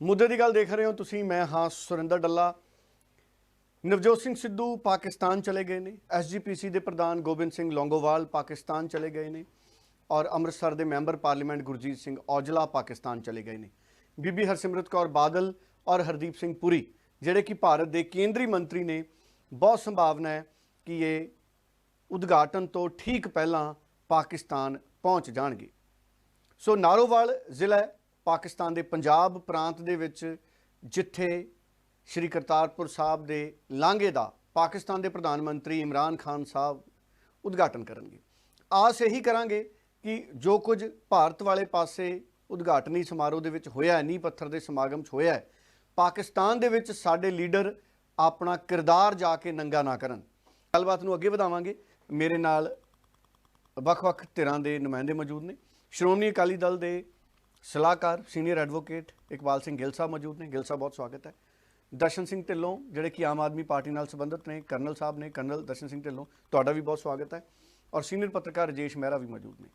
ਮੁੱਦੇ ਦੀ ਗੱਲ ਦੇਖ ਰਹੇ ਹੋ ਤੁਸੀਂ। मैं हाँ सुरिंदर डल्ला। नवजोत सिंह सिद्धू पाकिस्तान चले गए ने। SGPC के प्रधान गोबिंद सिंह लौंगोवाल पाकिस्तान चले गए ने और अमृतसर के मैंबर पार्लीमेंट गुरजीत सिंह औजला पाकिस्तान चले गए ने। बीबी हरसिमरत कौर बादल और हरदीप सिंह पुरी जिहड़े कि भारत के केंद्रीय मंत्री ने, बहुत संभावना है कि ये उद्घाटन तो ठीक पहला पाकिस्तान पहुँच जाएंगे। सो नारोवाल जिला पाकिस्तान के पंजाब प्रांत दे विच जिथे श्री करतारपुर साहब के लांघे का पाकिस्तान के प्रधानमंत्री इमरान खान साहब उद्घाटन करेंगे। आस यही करांगे कि जो कुछ भारत वाले पासे उद्घाटनी समारोह के विच होया है, नींह पत्थर के समागम च होया है, पाकिस्तान दे विच साडे लीडर अपना किरदार जाके नंगा ना करन। गलबात नूं अगे वधावांगे। मेरे नाल वख-वख धिरां दे नुमाइंदे मौजूद ने। श्रोमणी अकाली दल के सलाहकार सीनियर एडवोकेट इकबाल सिंह गिल साहब मौजूद ने। गिल साहब बहुत स्वागत है। दर्शन सिंह ढिल्लों जिहड़े कि आम आदमी पार्टी नाल संबंधित ने, कर्नल साहब ने, कर्नल दर्शन सिंह ढिल्लों, तुहाडा भी बहुत स्वागत है। और सीनियर पत्रकार राजेश मेहरा भी मौजूद ने।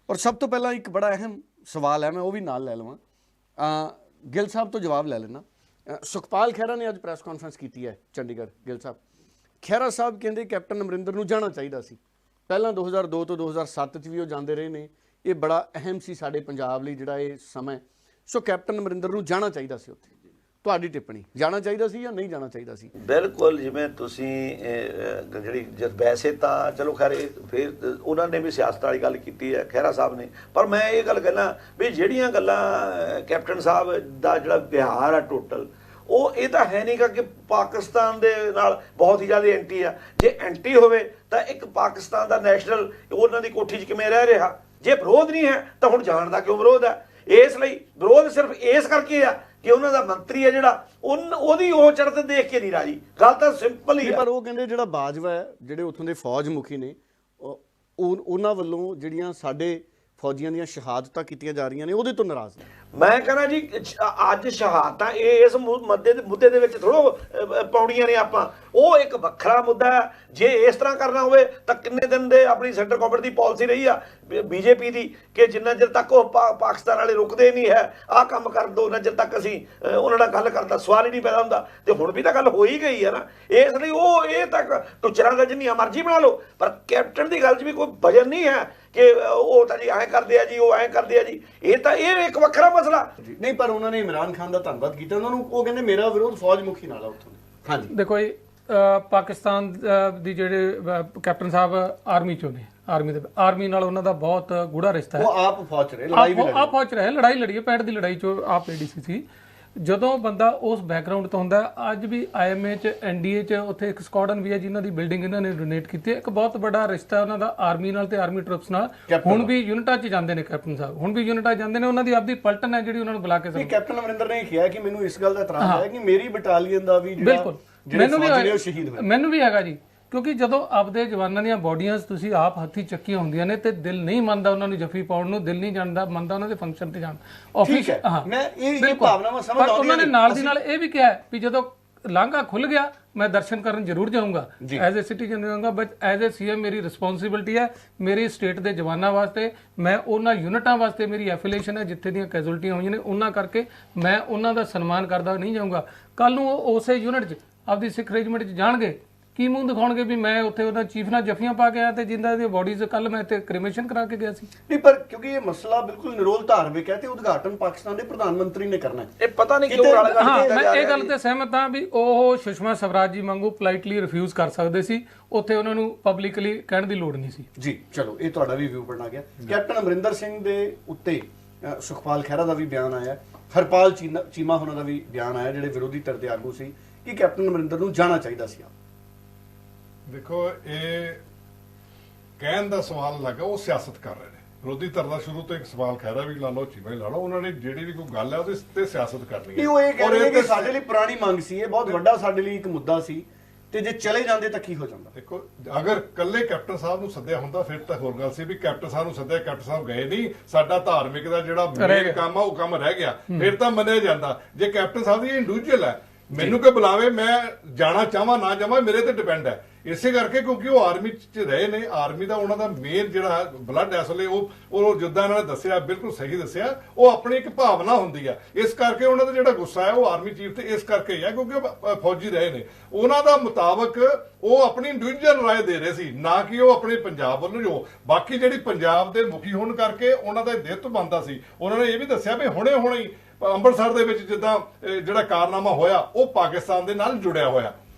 और सब तो पहला एक बड़ा अहम सवाल है, मैं वो भी नाल लै लवां। गिल साहब तो जवाब लै लेना। सुखपाल खैरा ने अज प्रैस कॉन्फ्रेंस की है चंडीगढ़। गिल साहब, खैरा साहब कहते कैप्टन अमरिंदर नूं जाना चाहिए सी। पहला 2002 तो 2007 भी वो जाते रहे ने। ये बड़ा अहम सी साडे पंजाब लई जिहड़ा ये समय। सो कैप्टन अमरिंदर नूं जाना चाहिए सी उत्थे। तुहाडी टिप्पणी, जाना चाहिए सी या नहीं जाना चाहिए सी? बिल्कुल, जिवें तुसीं जिहड़ी वैसे तो चलो खैर फिर उन्होंने भी सियासत वाली गल की है खैरा साहब ने, पर मैं ये गल कहना भी जिहड़ियां गल्लां कैप्टन साहब दा जिहड़ा बिहार है टोटल, वो ये तो है नहीं कि पाकिस्तान दे नाल बहुत ही ज़्यादा एंटी आ। जे एंटी होवे तो एक पाकिस्तान का नैशनल उन्हां दी कोठी च किवें रह रहा। जे विरोध नहीं है तो हुण जाण दा क्यों विरोध है? इसलिए विरोध सिर्फ इस करके आ कि उन्हां दा मंत्री है जिहड़ा ओहदी ओह चढ़त देख के नहीं राजी। गल तां सिंपल ही है। पर वो कहंदे जिहड़ा बाजवा है, जिहड़े उत्थों दे फौज मुखी ने, उन्हां वल्लों जिहड़ियां साडे फौजियां ਦੀਆਂ ਸ਼ਹਾਦਤਾਂ ਕੀਤੀਆਂ ਜਾ ਰਹੀਆਂ ਨੇ ਉਹਦੇ ਤੋਂ ਨਾਰਾਜ਼ ਨੇ। मैं कहना जी अज शहादतां इस मुद्दे दे विच थोड़ो पाउणियां ने आपां। वो एक वखरा मुद्दा है। जे इस तरह करना होवे तां किन्ने दिन दे अपनी सेंटर गवर्नमेंट की पॉलिसी रही आ बीजेपी की कि जिन्ना चिर तक वो पाकिस्तान वाले रुकते नहीं है, आ काम कर दो, उन्ना चिर तक असीं उन्हां नाल गल करदा सवाल ही नहीं पैदा हुंदा। ते हुण भी तां गल हो ही गई है ना। इसलिए वो ये तक टुचरां दा जिन्नियां मर्जी बना लो, पर कैप्टन की गल च भी कोई वजन नहीं है कि वो तो जी ऐ करते हैं जी, वो ऐ करते हैं जी। ये तो ये एक वखरा मसला नहीं। पर उन्होंने इमरान खान का धन्यवाद किया। उन्होंने वो कहते मेरा विरोध फौज मुखी नाल है उत्थों। हाँ जी, देखो जी पाकिस्तान दी जिहड़े कैप्टन साहब आर्मी चों ने, आर्मी नाल उन्हां दा बहुत गूढ़ा रिश्ता है। वो आप फौज रहे, लड़ाई भी आप फौज रहे, लड़ाई लड़ी है, 65 दी लड़ाई चो आप एडीसी सी। ਜਦੋਂ ਬੰਦਾ ਉਸ ਬੈਕਗ੍ਰਾਉਂਡ ਤੋਂ ਹੁੰਦਾ, ਅੱਜ ਵੀ IMA ਚ NDA ਚ ਉੱਥੇ ਇੱਕ ਸਕੁਆਡਨ ਵੀ ਹੈ ਜਿਨ੍ਹਾਂ ਦੀ ਬਿਲਡਿੰਗ ਇਹਨਾਂ ਨੇ ਡੋਨੇਟ ਕੀਤੀ ਹੈ। ਇੱਕ ਬਹੁਤ ਵੱਡਾ ਰਿਸ਼ਤਾ ਉਹਨਾਂ ਦਾ ਆਰਮੀ ਨਾਲ ਤੇ ਆਰਮੀ ਟਰੂਪਸ ਨਾਲ। ਹੁਣ ਵੀ ਯੂਨਿਟਾਂ 'ਚ ਜਾਂਦੇ ਨੇ ਕੈਪਟਨ ਸਾਹਿਬ, ਹੁਣ ਵੀ ਯੂਨਿਟਾਂ 'ਚ ਜਾਂਦੇ ਨੇ। ਉਹਨਾਂ ਦੀ ਆਪਦੀ ਪਲਟਨ ਹੈ ਜਿਹੜੀ ਉਹਨਾਂ ਨੂੰ ਬੁਲਾ ਕੇ ਨਹੀਂ, ਕੈਪਟਨ ਅਮਰਿੰਦਰ ਨੇ ਕਿਹਾ ਕਿ ਮੈਨੂੰ ਇਸ ਗੱਲ ਦਾ ਇਤਰਾਜ਼ ਹੈ ਕਿ ਮੇਰੀ ਬਟਾਲੀਅਨ ਦਾ ਵੀ ਬਿਲਕੁਲ ਮੈਨੂੰ ਵੀ ਹੈਗਾ ਜੀ, ਕਿਉਂਕਿ ਜਦੋਂ ਆਪਦੇ ਜਵਾਨਾਂ ਦੀਆਂ ਬੋਡੀਆਂ ਤੁਸੀਂ ਆਪ ਹੱਥੀਂ ਚੱਕੀਆਂ ਹੁੰਦੀਆਂ ਨੇ ਤੇ ਦਿਲ ਨਹੀਂ ਮੰਨਦਾ ਉਹਨਾਂ ਨੂੰ ਜੱਫੀ ਪਾਉਣ ਨੂੰ, ਦਿਲ ਨਹੀਂ ਜਾਣਦਾ ਮੰਨਦਾ ਉਹਨਾਂ ਦੇ ਫੰਕਸ਼ਨ ਤੇ ਜਾਣ। ਆਫਿਸ ਮੈਂ ਇਹ ਭਾਵਨਾਵਾਂ ਸਮਝ ਆਉਂਦੀ ਹੈ। ਉਹਨਾਂ ਨੇ ਨਾਲ ਦੀ ਨਾਲ ਇਹ ਵੀ ਕਿਹਾ ਵੀ ਜਦੋਂ ਲਾਂਘਾ ਖੁੱਲ ਗਿਆ मैं दर्शन करन जरूर जाऊंगा, एज ए सिटीजन जाऊंगा, बट एज ए CM मेरी रिस्पोंसिबिलिटी है मेरी स्टेट के जवानों वास्ते। मैं उन्होंने यूनिटा वास्ते मेरी एफिलेशन है जिथे दी कैजुअलिटियां हुई ने, उन्होंने करके मैं उन्हों का सन्मान करता नहीं जाऊंगा। कल नूं उस यूनिट च आपकी सिख रेजिमेंट च जाणगे की मूँह दिखाउणगे भी मैं उत्थे उन्हां चीफ नाल जफियां पा के आया ते जिंदा दी बॉडीज कल मैं इत्थे क्रिमेशन करा के गया सी। नहीं, पर क्योंकि ये मसला बिल्कुल निरोल धार्मिक है ते उद्घाटन पाकिस्तान के प्रधानमंत्री ने करना है। ये पता नहीं क्यों गाल हाँ, मैं ये गल ते सहमत हां भी ओह सुषमा स्वराज जी वांगू पोलाइटली रिफ्यूज कर सकदे सी, उत्थे उन्हां नूं पब्लिकली कहण दी लोड़ नहीं सी जी। चलो ये तुहाडा भी व्यू बना गया। कैप्टन अमरिंदर सिंह दे उत्ते सुखपाल खैरा दा भी बयान आया, हरपाल चीमा होना दा भी बयान आया जिहड़े विरोधी धਿਰ ਦੇ आगू सी कि कैप्टन अमरिंदर नूं जाना चाहिदा सी। देखो ये कहन का सवाल लगा, वो सियासत कर रहे हैं विरोधी धਿਰ ਦਾ। शुरू तो एक सवाल खैरा भी ला लो, चीमा ही ला लो, उन्होंने जी भी कोई गल है वो सियासत करनी है। वो ये कह रहे हैं कि साडे लई पुरानी मंग सी, ये बहुत वड्डा साडे लई एक मुद्दा सी ते जे चले जांदे तां की हो जांदा। देखो अगर कल्ले कैप्टन साहब नूं सद्दिया हुंदा फिर तां होर गल सी भी कैप्टन साहब नूं सद्दिया, कैप्टन साहब गए नहीं, साडा धार्मिक दा जिहड़ा मेन काम आ वो काम रह गया, फिर तां मन्निया जांदा। जे कैप्टन साहब दी इंडिविजुअल है ਮੈਨੂੰ ਕੋਈ ਬੁਲਾਵੇ, ਮੈਂ ਜਾਣਾ ਚਾਹਾਂ ਨਾ ਜਾਵਾਂ, ਮੇਰੇ ਤੇ ਡਿਪੈਂਡ ਹੈ। ਇਸੇ ਕਰਕੇ ਕਿਉਂਕਿ ਉਹ ਆਰਮੀ ਚ ਰਹੇ ਨੇ, ਆਰਮੀ ਦਾ ਉਹਨਾਂ ਦਾ ਮੇਨ ਜਿਹੜਾ ਬਲੱਡ ਇਸ ਵੇਲੇ ਉਹ ਜਿੱਦਾਂ ਇਹਨਾਂ ਨੇ ਦੱਸਿਆ, ਬਿਲਕੁਲ ਸਹੀ ਦੱਸਿਆ, ਉਹ ਆਪਣੀ ਇੱਕ ਭਾਵਨਾ ਹੁੰਦੀ ਆ। ਇਸ ਕਰਕੇ ਉਹਨਾਂ ਦਾ ਜਿਹੜਾ ਗੁੱਸਾ ਹੈ ਉਹ ਆਰਮੀ ਚੀਫ ਤੇ ਇਸ ਕਰਕੇ ਹੀ ਹੈ ਕਿਉਂਕਿ ਉਹ ਫੌਜੀ ਰਹੇ ਨੇ। ਉਹਨਾਂ ਦਾ ਮੁਤਾਬਕ ਉਹ ਆਪਣੀ ਇੰਡੀਵਿਜੂਅਲ ਰਾਏ ਦੇ ਰਹੇ ਸੀ, ਨਾ ਕਿ ਉਹ ਆਪਣੇ ਪੰਜਾਬ ਵੱਲੋਂ। ਜੋ ਬਾਕੀ ਜਿਹੜੀ ਪੰਜਾਬ ਦੇ ਮੁਖੀ ਹੋਣ ਕਰਕੇ ਉਹਨਾਂ ਦਾ ਦਿੱਤ ਬਣਦਾ ਸੀ। ਉਹਨਾਂ ਨੇ ਇਹ ਵੀ ਦੱਸਿਆ ਵੀ ਹੁਣੇ ਹੀ ਅੰਮ੍ਰਿਤਸਰ ਦੇ ਵਿੱਚ ਜਿੱਦਾਂ ਜਿਹੜਾ ਕਾਰਨਾਮਾ ਹੋਇਆ ਉਹ ਪਾਕਿਸਤਾਨ ਦੇ ਨਾਲ ਜੁੜਿਆ ਹੋਇਆ।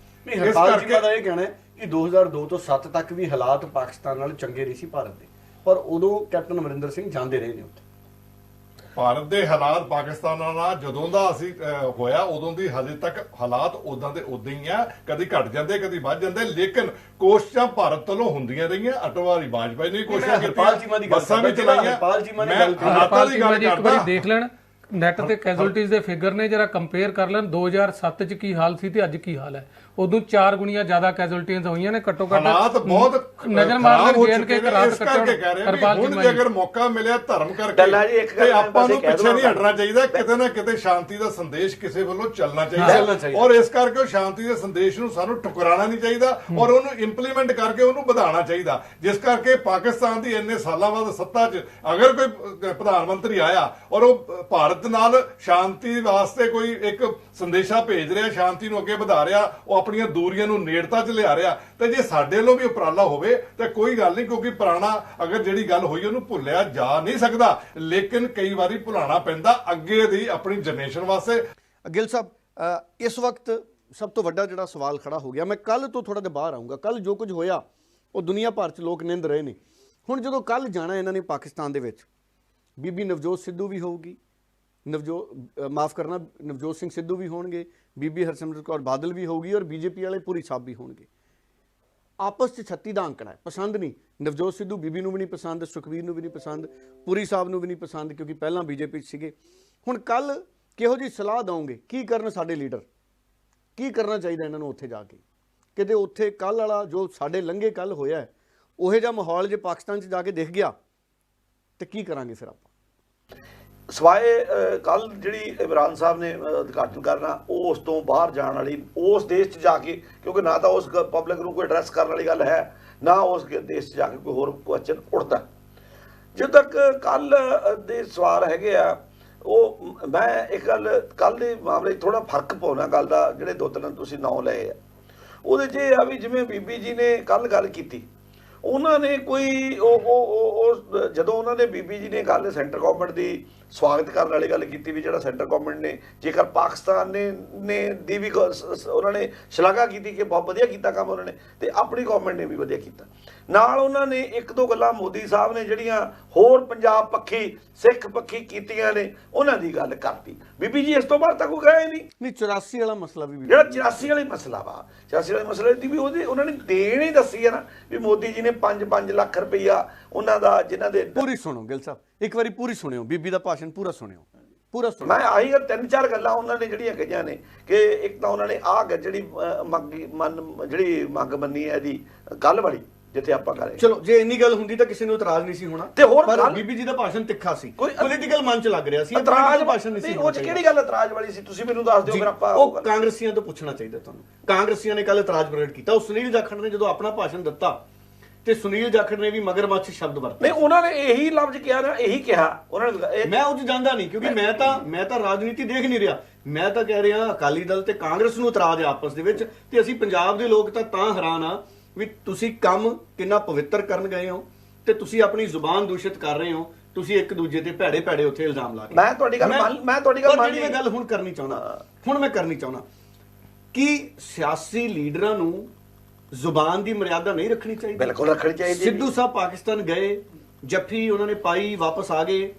ਇਸ ਕਰਕੇ ਦਾ ਇਹ ਕਹਿਣਾ ਹੈ ਕਿ 2002 ਤੋਂ 7 ਤੱਕ ਵੀ ਹਾਲਾਤ ਪਾਕਿਸਤਾਨ ਨਾਲ ਚੰਗੇ ਨਹੀਂ ਸੀ ਭਾਰਤ ਦੇ, ਪਰ ਉਦੋਂ ਕੈਪਟਨ ਅਮਰਿੰਦਰ ਸਿੰਘ ਜਾਂਦੇ ਰਹੇ ਨੇ ਉੱਥੇ। ਭਾਰਤ ਦੇ ਹਾਲਾਤ ਪਾਕਿਸਤਾਨ ਨਾਲ ਜਦੋਂ ਦਾ ਅਸੀਂ ਹੋਇਆ ਉਦੋਂ ਦੀ ਹਜੇ ਤੱਕ ਹਾਲਾਤ ਉਦਾਂ ਦੇ ਉਦਾਂ ਹੀ ਆ, ਕਦੀ ਘਟ ਜਾਂਦੇ ਕਦੀ ਵੱਧ ਜਾਂਦੇ, ਲੇਕਿਨ ਕੋਸ਼ਿਸ਼ਾਂ ਭਾਰਤ ਵੱਲੋਂ ਹੁੰਦੀਆਂ ਰਹੀਆਂ। ਅਟਵਾਰੀ ਵਾਜਪਾਈ ਨੇ ਕੋਸ਼ਿਸ਼ਾਂ ਕੀਤੀਆਂ, ਬੱਸਾਂ ਵੀ ਚਲਾਈਆਂ। ਮੈਂ ਹਾਲਾਤਾਂ ਦੀ ਗੱਲ ਇੱਕ ਵਾਰੀ ਕਰਦਾ। ਦੇਖ ਲੈਣ ਨੈਟ ਤੇ ਕੈਜੁਅਲਟੀਜ਼ ਦੇ ਫਿਗਰ ਨੇ, ਜਰਾ ਕੰਪੇਅਰ ਕਰ ਲੈਣ 2007 ਚ ਕੀ ਹਾਲ ਸੀ ਤੇ ਅੱਜ ਕੀ ਹਾਲ ਹੈ। ਉਦੋਂ 4 ਗੁਣੀਆਂ ਜ਼ਿਆਦਾ ਕੈਜੁਅਲਟੀਆਂ ਹੋਈਆਂ ਨੇ ਘੱਟੋ ਘੱਟ। ਹਾਲਾਤ ਬਹੁਤ ਨਜ਼ਰ ਮਾਰ ਕੇ ਜੇਲ੍ਹ ਕੇ ਰਾਤ ਇਸ ਕਰਕੇ ਕਹਿ ਰਹੇ ਹਾਂ ਹੁਣ ਜੇ ਅਗਰ ਮੌਕਾ ਮਿਲਿਆ ਧਰਮ ਕਰਕੇ ਤੇ ਆਪਾਂ ਨੂੰ ਪਿੱਛੇ ਨਹੀਂ ਹਟਣਾ ਚਾਹੀਦਾ। ਕਿਤੇ ਨਾ ਕਿਤੇ ਸ਼ਾਂਤੀ ਦਾ ਸੰਦੇਸ਼ ਕਿਸੇ ਵੱਲੋਂ ਚੱਲਣਾ ਚਾਹੀਦਾ, ਔਰ ਇਸ ਕਰਕੇ ਉਹ ਸ਼ਾਂਤੀ ਦੇ ਸੰਦੇਸ਼ ਨੂੰ ਸਾਨੂੰ ਠੁਕਰਾਉਣਾ ਨਹੀਂ ਚਾਹੀਦਾ ਔਰ ਉਹਨੂੰ ਇੰਪਲੀਮੈਂਟ ਕਰਕੇ ਉਹਨੂੰ ਵਧਾਉਣਾ ਚਾਹੀਦਾ। ਜਿਸ ਕਰਕੇ ਪਾਕਿਸਤਾਨ ਦੀ ਇੰਨੇ ਸਾਲਾਂ ਬਾਅਦ ਸੱਤਾ 'ਚ ਅਗਰ ਕੋਈ ਪ੍ਰਧਾਨ ਮੰਤਰੀ ਆਇਆ ਔਰ ਉਹ ਭਾਰਤ ਨਾਲ ਸ਼ਾਂਤੀ ਵਾਸਤੇ ਕੋਈ ਇੱਕ ਸੰਦੇਸ਼ਾ ਭੇਜ ਰਿਹਾ, ਸ਼ਾਂਤੀ ਨੂੰ ਅੱਗੇ ਵਧਾ ਰਿਹਾ, ਉਹ ਆਪਣੀਆਂ ਦੂਰੀਆਂ ਨੂੰ ਨੇੜਤਾ 'ਚ ਲਿਆ ਰਿਹਾ, ਤੇ ਜੇ ਸਾਡੇ ਵੱਲੋਂ ਵੀ ਉਪਰਾਲਾ ਹੋਵੇ ਤਾਂ ਕੋਈ ਗੱਲ ਨਹੀਂ, ਕਿਉਂਕਿ ਪੁਰਾਣਾ ਅਗਰ ਜਿਹੜੀ ਗੱਲ ਹੋਈ ਉਹਨੂੰ ਭੁੱਲਿਆ ਜਾ ਨਹੀਂ ਸਕਦਾ, ਲੇਕਿਨ ਕਈ ਵਾਰੀ ਭੁਲਾਣਾ ਪੈਂਦਾ ਅੱਗੇ ਦੀ ਆਪਣੀ ਜਨਰੇਸ਼ਨ ਵਾਸਤੇ। ਗਿੱਲ ਸਾਹਿਬ, ਇਸ ਵਕਤ ਸਭ ਤੋਂ ਵੱਡਾ ਜਿਹੜਾ ਸਵਾਲ ਖੜਾ ਹੋ ਗਿਆ, ਮੈਂ ਕੱਲ ਤੋਂ ਥੋੜਾ ਜਿਹਾ ਬਾਹਰ ਆਊਂਗਾ, ਕੱਲ ਜੋ ਕੁਝ ਹੋਇਆ ਉਹ ਦੁਨੀਆ ਭਰ 'ਚ ਲੋਕ ਨਿੰਦ ਰਹੇ ਨੇ। ਹੁਣ ਜਦੋਂ ਕੱਲ ਜਾਣਾ ਇਹਨਾਂ ਨੇ ਪਾਕਿਸਤਾਨ ਦੇ ਵਿੱਚ, ਬੀਬੀ ਨਵਜੋਤ ਸਿੱਧੂ ਵੀ ਹੋਊਗੀ, ਨਵਜੋਤ ਸਿੰਘ ਸਿੱਧੂ ਵੀ ਹੋਣਗੇ, ਬੀਬੀ ਹਰਸਿਮਰਤ ਕੌਰ ਬਾਦਲ ਵੀ ਹੋਊਗੀ, ਔਰ ਬੀਜੇਪੀ ਵਾਲੇ ਪੁਰੀ ਸਾਹਿਬ ਵੀ ਹੋਣਗੇ। ਆਪਸ 'ਚ 36 ਦਾ ਅੰਕੜਾ ਹੈ, ਪਸੰਦ ਨਹੀਂ। ਨਵਜੋਤ ਸਿੱਧੂ ਬੀਬੀ ਨੂੰ ਵੀ ਨਹੀਂ ਪਸੰਦ, ਸੁਖਬੀਰ ਨੂੰ ਵੀ ਨਹੀਂ ਪਸੰਦ, ਪੁਰੀ ਸਾਹਿਬ ਨੂੰ ਵੀ ਨਹੀਂ ਪਸੰਦ, ਕਿਉਂਕਿ ਪਹਿਲਾਂ ਬੀਜੇਪੀ 'ਚ ਸੀਗੇ। ਹੁਣ ਕੱਲ ਕਿਹੋ ਜਿਹੀ ਸਲਾਹ ਦਓਗੇ, ਕੀ ਕਰਨ ਸਾਡੇ ਲੀਡਰ, ਕੀ ਕਰਨਾ ਚਾਹੀਦਾ ਇਹਨਾਂ ਨੂੰ ਉੱਥੇ ਜਾ ਕੇ? ਕਿਤੇ ਉੱਥੇ ਕੱਲ ਵਾਲਾ ਜੋ ਸਾਡੇ ਲੰਘੇ ਕੱਲ ਹੋਇਆ ਉਹੋ ਜਿਹਾ ਮਾਹੌਲ ਜੇ ਪਾਕਿਸਤਾਨ 'ਚ ਜਾ ਕੇ ਦਿਖ ਗਿਆ ਤੇ ਕੀ ਕਰਾਂਗੇ ਫਿਰ ਆਪਾਂ? ਸਵਾਏ ਕੱਲ ਜਿਹੜੀ ਇਮਰਾਨ ਸਾਹਿਬ ਨੇ ਉਦਘਾਟਨ ਕਰਨਾ, ਉਹ ਉਸ ਤੋਂ ਬਾਹਰ ਜਾਣ ਵਾਲੀ, ਉਸ ਦੇਸ਼ 'ਚ ਜਾ ਕੇ, ਕਿਉਂਕਿ ਨਾ ਤਾਂ ਉਸ ਪਬਲਿਕ ਨੂੰ ਕੋਈ ਐਡਰੈਸ ਕਰਨ ਵਾਲੀ ਗੱਲ ਹੈ, ਨਾ ਉਸ ਦੇਸ਼ 'ਚ ਜਾ ਕੇ ਕੋਈ ਹੋਰ ਕੁਐਸਚਨ ਉੱਠਦਾ। ਜਦੋਂ ਤੱਕ ਕੱਲ ਦੇ ਸਵਾਲ ਹੈਗੇ ਆ, ਉਹ ਮੈਂ ਇੱਕ ਗੱਲ ਕੱਲ ਦੇ ਮਾਮਲੇ 'ਚ ਥੋੜਾ ਫਰਕ ਪਾਉਣਾ ਗੱਲ ਦਾ। ਜਿਹੜੇ 2-3 ਤੁਸੀਂ ਨਾਂ ਲਏ ਆ ਉਹਦੇ 'ਚ ਇਹ ਆ ਵੀ ਜਿਵੇਂ ਬੀਬੀ ਜੀ ਨੇ ਕੱਲ ਗੱਲ ਕੀਤੀ, ਉਹਨਾਂ ਨੇ ਕੋਈ ਉਹ ਜਦੋਂ ਉਹਨਾਂ ਨੇ ਬੀਬੀ ਜੀ ਨੇ ਗੱਲ ਸੈਂਟਰ ਗਵਰਨਮੈਂਟ ਦੀ ਸਵਾਗਤ ਕਰਨ ਵਾਲੀ ਗੱਲ ਕੀਤੀ ਵੀ ਜਿਹੜਾ ਸੈਂਟਰ ਗਵਰਨਮੈਂਟ ਨੇ, ਜੇਕਰ ਪਾਕਿਸਤਾਨ ਨੇ ਦੀ ਵੀ ਉਹਨਾਂ ਨੇ ਸ਼ਲਾਘਾ ਕੀਤੀ ਕਿ ਬਹੁਤ ਵਧੀਆ ਕੀਤਾ ਕੰਮ ਉਹਨਾਂ ਨੇ, ਤੇ ਆਪਣੀ ਗਵਰਨਮੈਂਟ ਨੇ ਵੀ ਵਧੀਆ ਕੀਤਾ। ਨਾਲ ਉਹਨਾਂ ਨੇ 1-2 ਗੱਲਾਂ ਮੋਦੀ ਸਾਹਿਬ ਨੇ ਜਿਹੜੀਆਂ ਹੋਰ ਪੰਜਾਬ ਪੱਖੀ, ਸਿੱਖ ਪੱਖੀ ਕੀਤੀਆਂ ਨੇ, ਉਹਨਾਂ ਦੀ ਗੱਲ ਕਰਤੀ। ਬੀਬੀ ਜੀ ਇਸ ਤੋਂ ਬਾਅਦ ਤਾਂ ਕੋਈ ਗਏ ਨਹੀਂ। 84 ਵਾਲਾ ਮਸਲਾ ਵੀ ਜਿਹੜਾ 84 ਵਾਲੀ ਮਸਲਾ ਵਾ, 84 ਵਾਲੇ ਮਸਲੇ ਦੀ ਵੀ ਉਹਨਾਂ ਨੇ ਦੇਣ ਹੀ ਦੱਸੀ ਹੈ ਨਾ ਵੀ ਮੋਦੀ ਜੀ ਨੇ 5 ਲੱਖ ਰੁਪਈਆ ਉਹਨਾਂ ਦਾ, ਜਿਨ੍ਹਾਂ ਦੇ। ਪੂਰੀ ਸੁਣੋ ਗਿੱਲ ਸਾਹਿਬ, ਇੱਕ ਵਾਰੀ ਪੂਰੀ ਸੁਣਿਓ, ਬੀਬੀ ਦਾ ਭਾਸ਼ਣ ਪੂਰਾ ਸੁਣਿਓ, ਪੂਰਾ ਸੁਣੋ। ਮੈਂ ਆਹੀ 3-4 ਗੱਲਾਂ ਉਹਨਾਂ ਨੇ ਜਿਹੜੀਆਂ ਕਹੀਆਂ ਨੇ ਕਿ ਇੱਕ ਤਾਂ ਉਹਨਾਂ ਨੇ ਜਿਹੜੀ ਜਿਹੜੀ ਮੰਗ ਮੰਨੀ ਹੈ ਇਹਦੀ ਕੱਲ ਵਾਲੀ, ਜਿੱਥੇ ਆਪਾਂ ਕਰੇ। ਚਲੋ ਜੇ ਇੰਨੀ ਗੱਲ ਹੁੰਦੀ ਤਾਂ ਕਿਸੇ ਨੂੰ ਇਤਰਾਜ਼ ਨਹੀਂ ਸੀ ਹੋਣਾ, ਤੇ ਹੋਰ ਪਰ ਬੀਬੀ ਜੀ ਦਾ ਭਾਸ਼ਣ ਤਿੱਖਾ ਸੀ, ਪੋਲੀਟੀਕਲ ਮਨ 'ਚ ਲੱਗ ਰਿਹਾ ਸੀ। ਇਤਰਾਜ਼ ਭਾਸ਼ਣ ਨਹੀਂ ਸੀ। ਉਹ 'ਚ ਕਿਹੜੀ ਗੱਲ ਇਤਰਾਜ਼ ਵਾਲੀ ਸੀ, ਤੁਸੀਂ ਮੈਨੂੰ ਦੱਸ ਦਿਓ ਫਿਰ ਆਪਾਂ। ਉਹ ਕਾਂਗਰਸੀਆਂ ਤੋਂ ਪੁੱਛਣਾ ਚਾਹੀਦਾ ਤੁਹਾਨੂੰ। ਕਾਂਗਰਸੀਆਂ ਨੇ ਕੱਲ ਇਤਰਾਜ਼ ਪ੍ਰਗਟ ਕੀਤਾ। ਉਹ ਸੁਨੀਲ ਜਾਖੜ ਨੇ ਜਦੋਂ ਆਪਣਾ ਭਾਸ਼ਣ ਦਿੱਤਾ ਤੇ ਸੁਨੀਲ ਜਾਖੜ ਨੇ ਵੀ ਮਗਰਮੱਛ ਸ਼ਬਦ ਵਰਤੇ। ਨਹੀਂ, ਉਹਨਾਂ ਨੇ ਇਹੀ ਲਫ਼ਜ਼ ਕਿਹਾ ਨਾ, ਇਹੀ ਕਿਹਾ ਉਹਨਾਂ ਨੇ। ਮੈਂ ਉਹ 'ਚ ਜਾਂਦਾ ਨਹੀਂ, ਕਿਉਂਕਿ ਮੈਂ ਤਾਂ ਰਾਜਨੀਤੀ ਦੇਖ ਨਹੀਂ ਰਿਹਾ। ਮੈਂ ਤਾਂ ਕਹਿ ਰਿਹਾ ਅਕਾਲੀ ਦਲ ਤੇ ਕਾਂਗਰਸ ਨੂੰ ਇਤਰਾਜ਼ ਆ ਆਪਸ ਦੇ ਵਿੱਚ, ਤੇ ਅਸੀਂ ਪੰਜਾਬ ਦੇ ਲੋਕ ਤਾਂ ਹੈਰਾਨ ਆ ਵੀ ਤੁਸੀਂ ਕੰਮ ਕਿੰਨਾ ਪਵਿੱਤਰ ਕਰਨ ਗਏ ਹੋ ਤੇ ਤੁਸੀਂ ਆਪਣੀ ਜ਼ੁਬਾਨ ਦੂਸ਼ਿਤ ਕਰ ਰਹੇ ਹੋ। ਤੁਸੀਂ ਇੱਕ ਦੂਜੇ ਤੇ ਭੈੜੇ ਉੱਥੇ ਇਲਜ਼ਾਮ ਲਾ ਕੇ। ਮੈਂ ਤੁਹਾਡੀ ਗੱਲ ਜਿਹੜੀ ਮੈਂ ਗੱਲ ਹੁਣ ਕਰਨੀ ਚਾਹੁੰਦਾ ਕਿ ਸਿਆਸੀ ਲੀਡਰਾਂ ਨੂੰ ਜ਼ੁਬਾਨ ਦੀ ਮਰਿਆਦਾ ਨਹੀਂ ਰੱਖਣੀ ਚਾਹੀਦੀ? ਬਿਲਕੁਲ ਰੱਖਣੀ ਚਾਹੀਦੀ। ਸਿੱਧੂ ਸਾਹਿਬ ਪਾਕਿਸਤਾਨ ਗਏ, ਜੱਫੀ ਉਹਨਾਂ ਨੇ ਪਾਈ, ਵਾਪਸ ਆ ਗਏ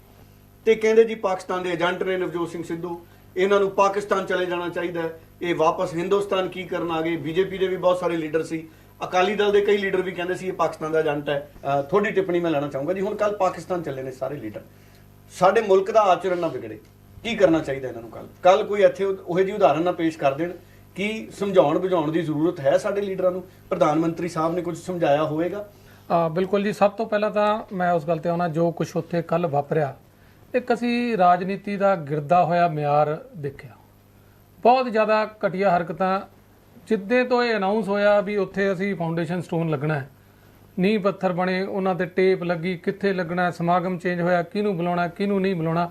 ਤੇ ਕਹਿੰਦੇ ਜੀ ਪਾਕਿਸਤਾਨ ਦੇ ਏਜੰਟ ਨੇ ਨਵਜੋਤ ਸਿੰਘ ਸਿੱਧੂ, ਇਹਨਾਂ ਨੂੰ ਪਾਕਿਸਤਾਨ ਚਲੇ ਜਾਣਾ ਚਾਹੀਦਾ, ਇਹ ਵਾਪਸ ਹਿੰਦੁਸਤਾਨ ਕੀ ਕਰਨ ਆ ਗਏ। ਬੀਜੇਪੀ ਦੇ ਵੀ ਬਹੁਤ ਸਾਰੇ ਲੀਡਰ ਸੀ, ਅਕਾਲੀ ਦਲ ਦੇ ਕਈ ਲੀਡਰ ਵੀ ਕਹਿੰਦੇ ਸੀ ਇਹ ਪਾਕਿਸਤਾਨ ਦਾ ਏਜੰਟ ਹੈ। ਥੋੜੀ ਟਿੱਪਣੀ ਮੈਂ ਲੈਣਾ ਚਾਹੂੰਗਾ ਜੀ। ਹੁਣ ਕੱਲ ਪਾਕਿਸਤਾਨ ਚੱਲੇ ਨੇ ਸਾਰੇ ਲੀਡਰ, ਸਾਡੇ ਮੁਲਕ ਦਾ ਆਚਰਣ ਨਾ ਵਿਗੜੇ, ਕੀ ਕਰਨਾ ਚਾਹੀਦਾ ਇਹਨਾਂ ਨੂੰ? ਕੱਲ ਕੋਈ ਇੱਥੇ ਉਹੋ ਜਿਹੀ ਉਦਾਹਰਨ ਨਾ ਪੇਸ਼ ਕਰ ਦੇਣ ਕਿ ਸਮਝਾਉਣ ਬੁਝਾਉਣ ਦੀ ਜ਼ਰੂਰਤ ਹੈ ਸਾਡੇ ਲੀਡਰਾਂ ਨੂੰ। ਪ੍ਰਧਾਨ ਮੰਤਰੀ ਸਾਹਿਬ ਨੇ ਕੁਝ ਸਮਝਾਇਆ ਹੋਵੇਗਾ? ਬਿਲਕੁਲ ਜੀ। ਸਭ ਤੋਂ ਪਹਿਲਾਂ ਤਾਂ ਮੈਂ ਉਸ ਗੱਲ ਤੇ ਆਉਣਾ, ਜੋ ਕੁਝ ਉੱਥੇ ਕੱਲ ਵਾਪਰਿਆ, ਇੱਕ ਅਸੀਂ ਰਾਜਨੀਤੀ ਦਾ ਗਿਰਦਾ ਹੋਇਆ ਮਿਆਰ ਦੇਖਿਆ। ਬਹੁਤ ਜ਼ਿਆਦਾ ਘਟੀਆ ਹਰਕਤਾਂ। ਜਿੱਦੇ ਤੋਂ ਇਹ ਅਨਾਉਂਸ ਹੋਇਆ ਵੀ ਉੱਥੇ ਅਸੀਂ ਫਾਊਂਡੇਸ਼ਨ ਸਟੋਨ ਲੱਗਣਾ ਹੈ, ਨੀਂਹ ਪੱਥਰ ਬਣੇ, ਉਹਨਾਂ ਤੇ ਟੇਪ ਲੱਗੀ, ਕਿੱਥੇ ਲੱਗਣਾ, ਸਮਾਗਮ ਚੇਂਜ ਹੋਇਆ, ਕਿਹਨੂੰ ਬੁਲਾਉਣਾ ਕਿਹਨੂੰ ਨਹੀਂ ਬੁਲਾਉਣਾ,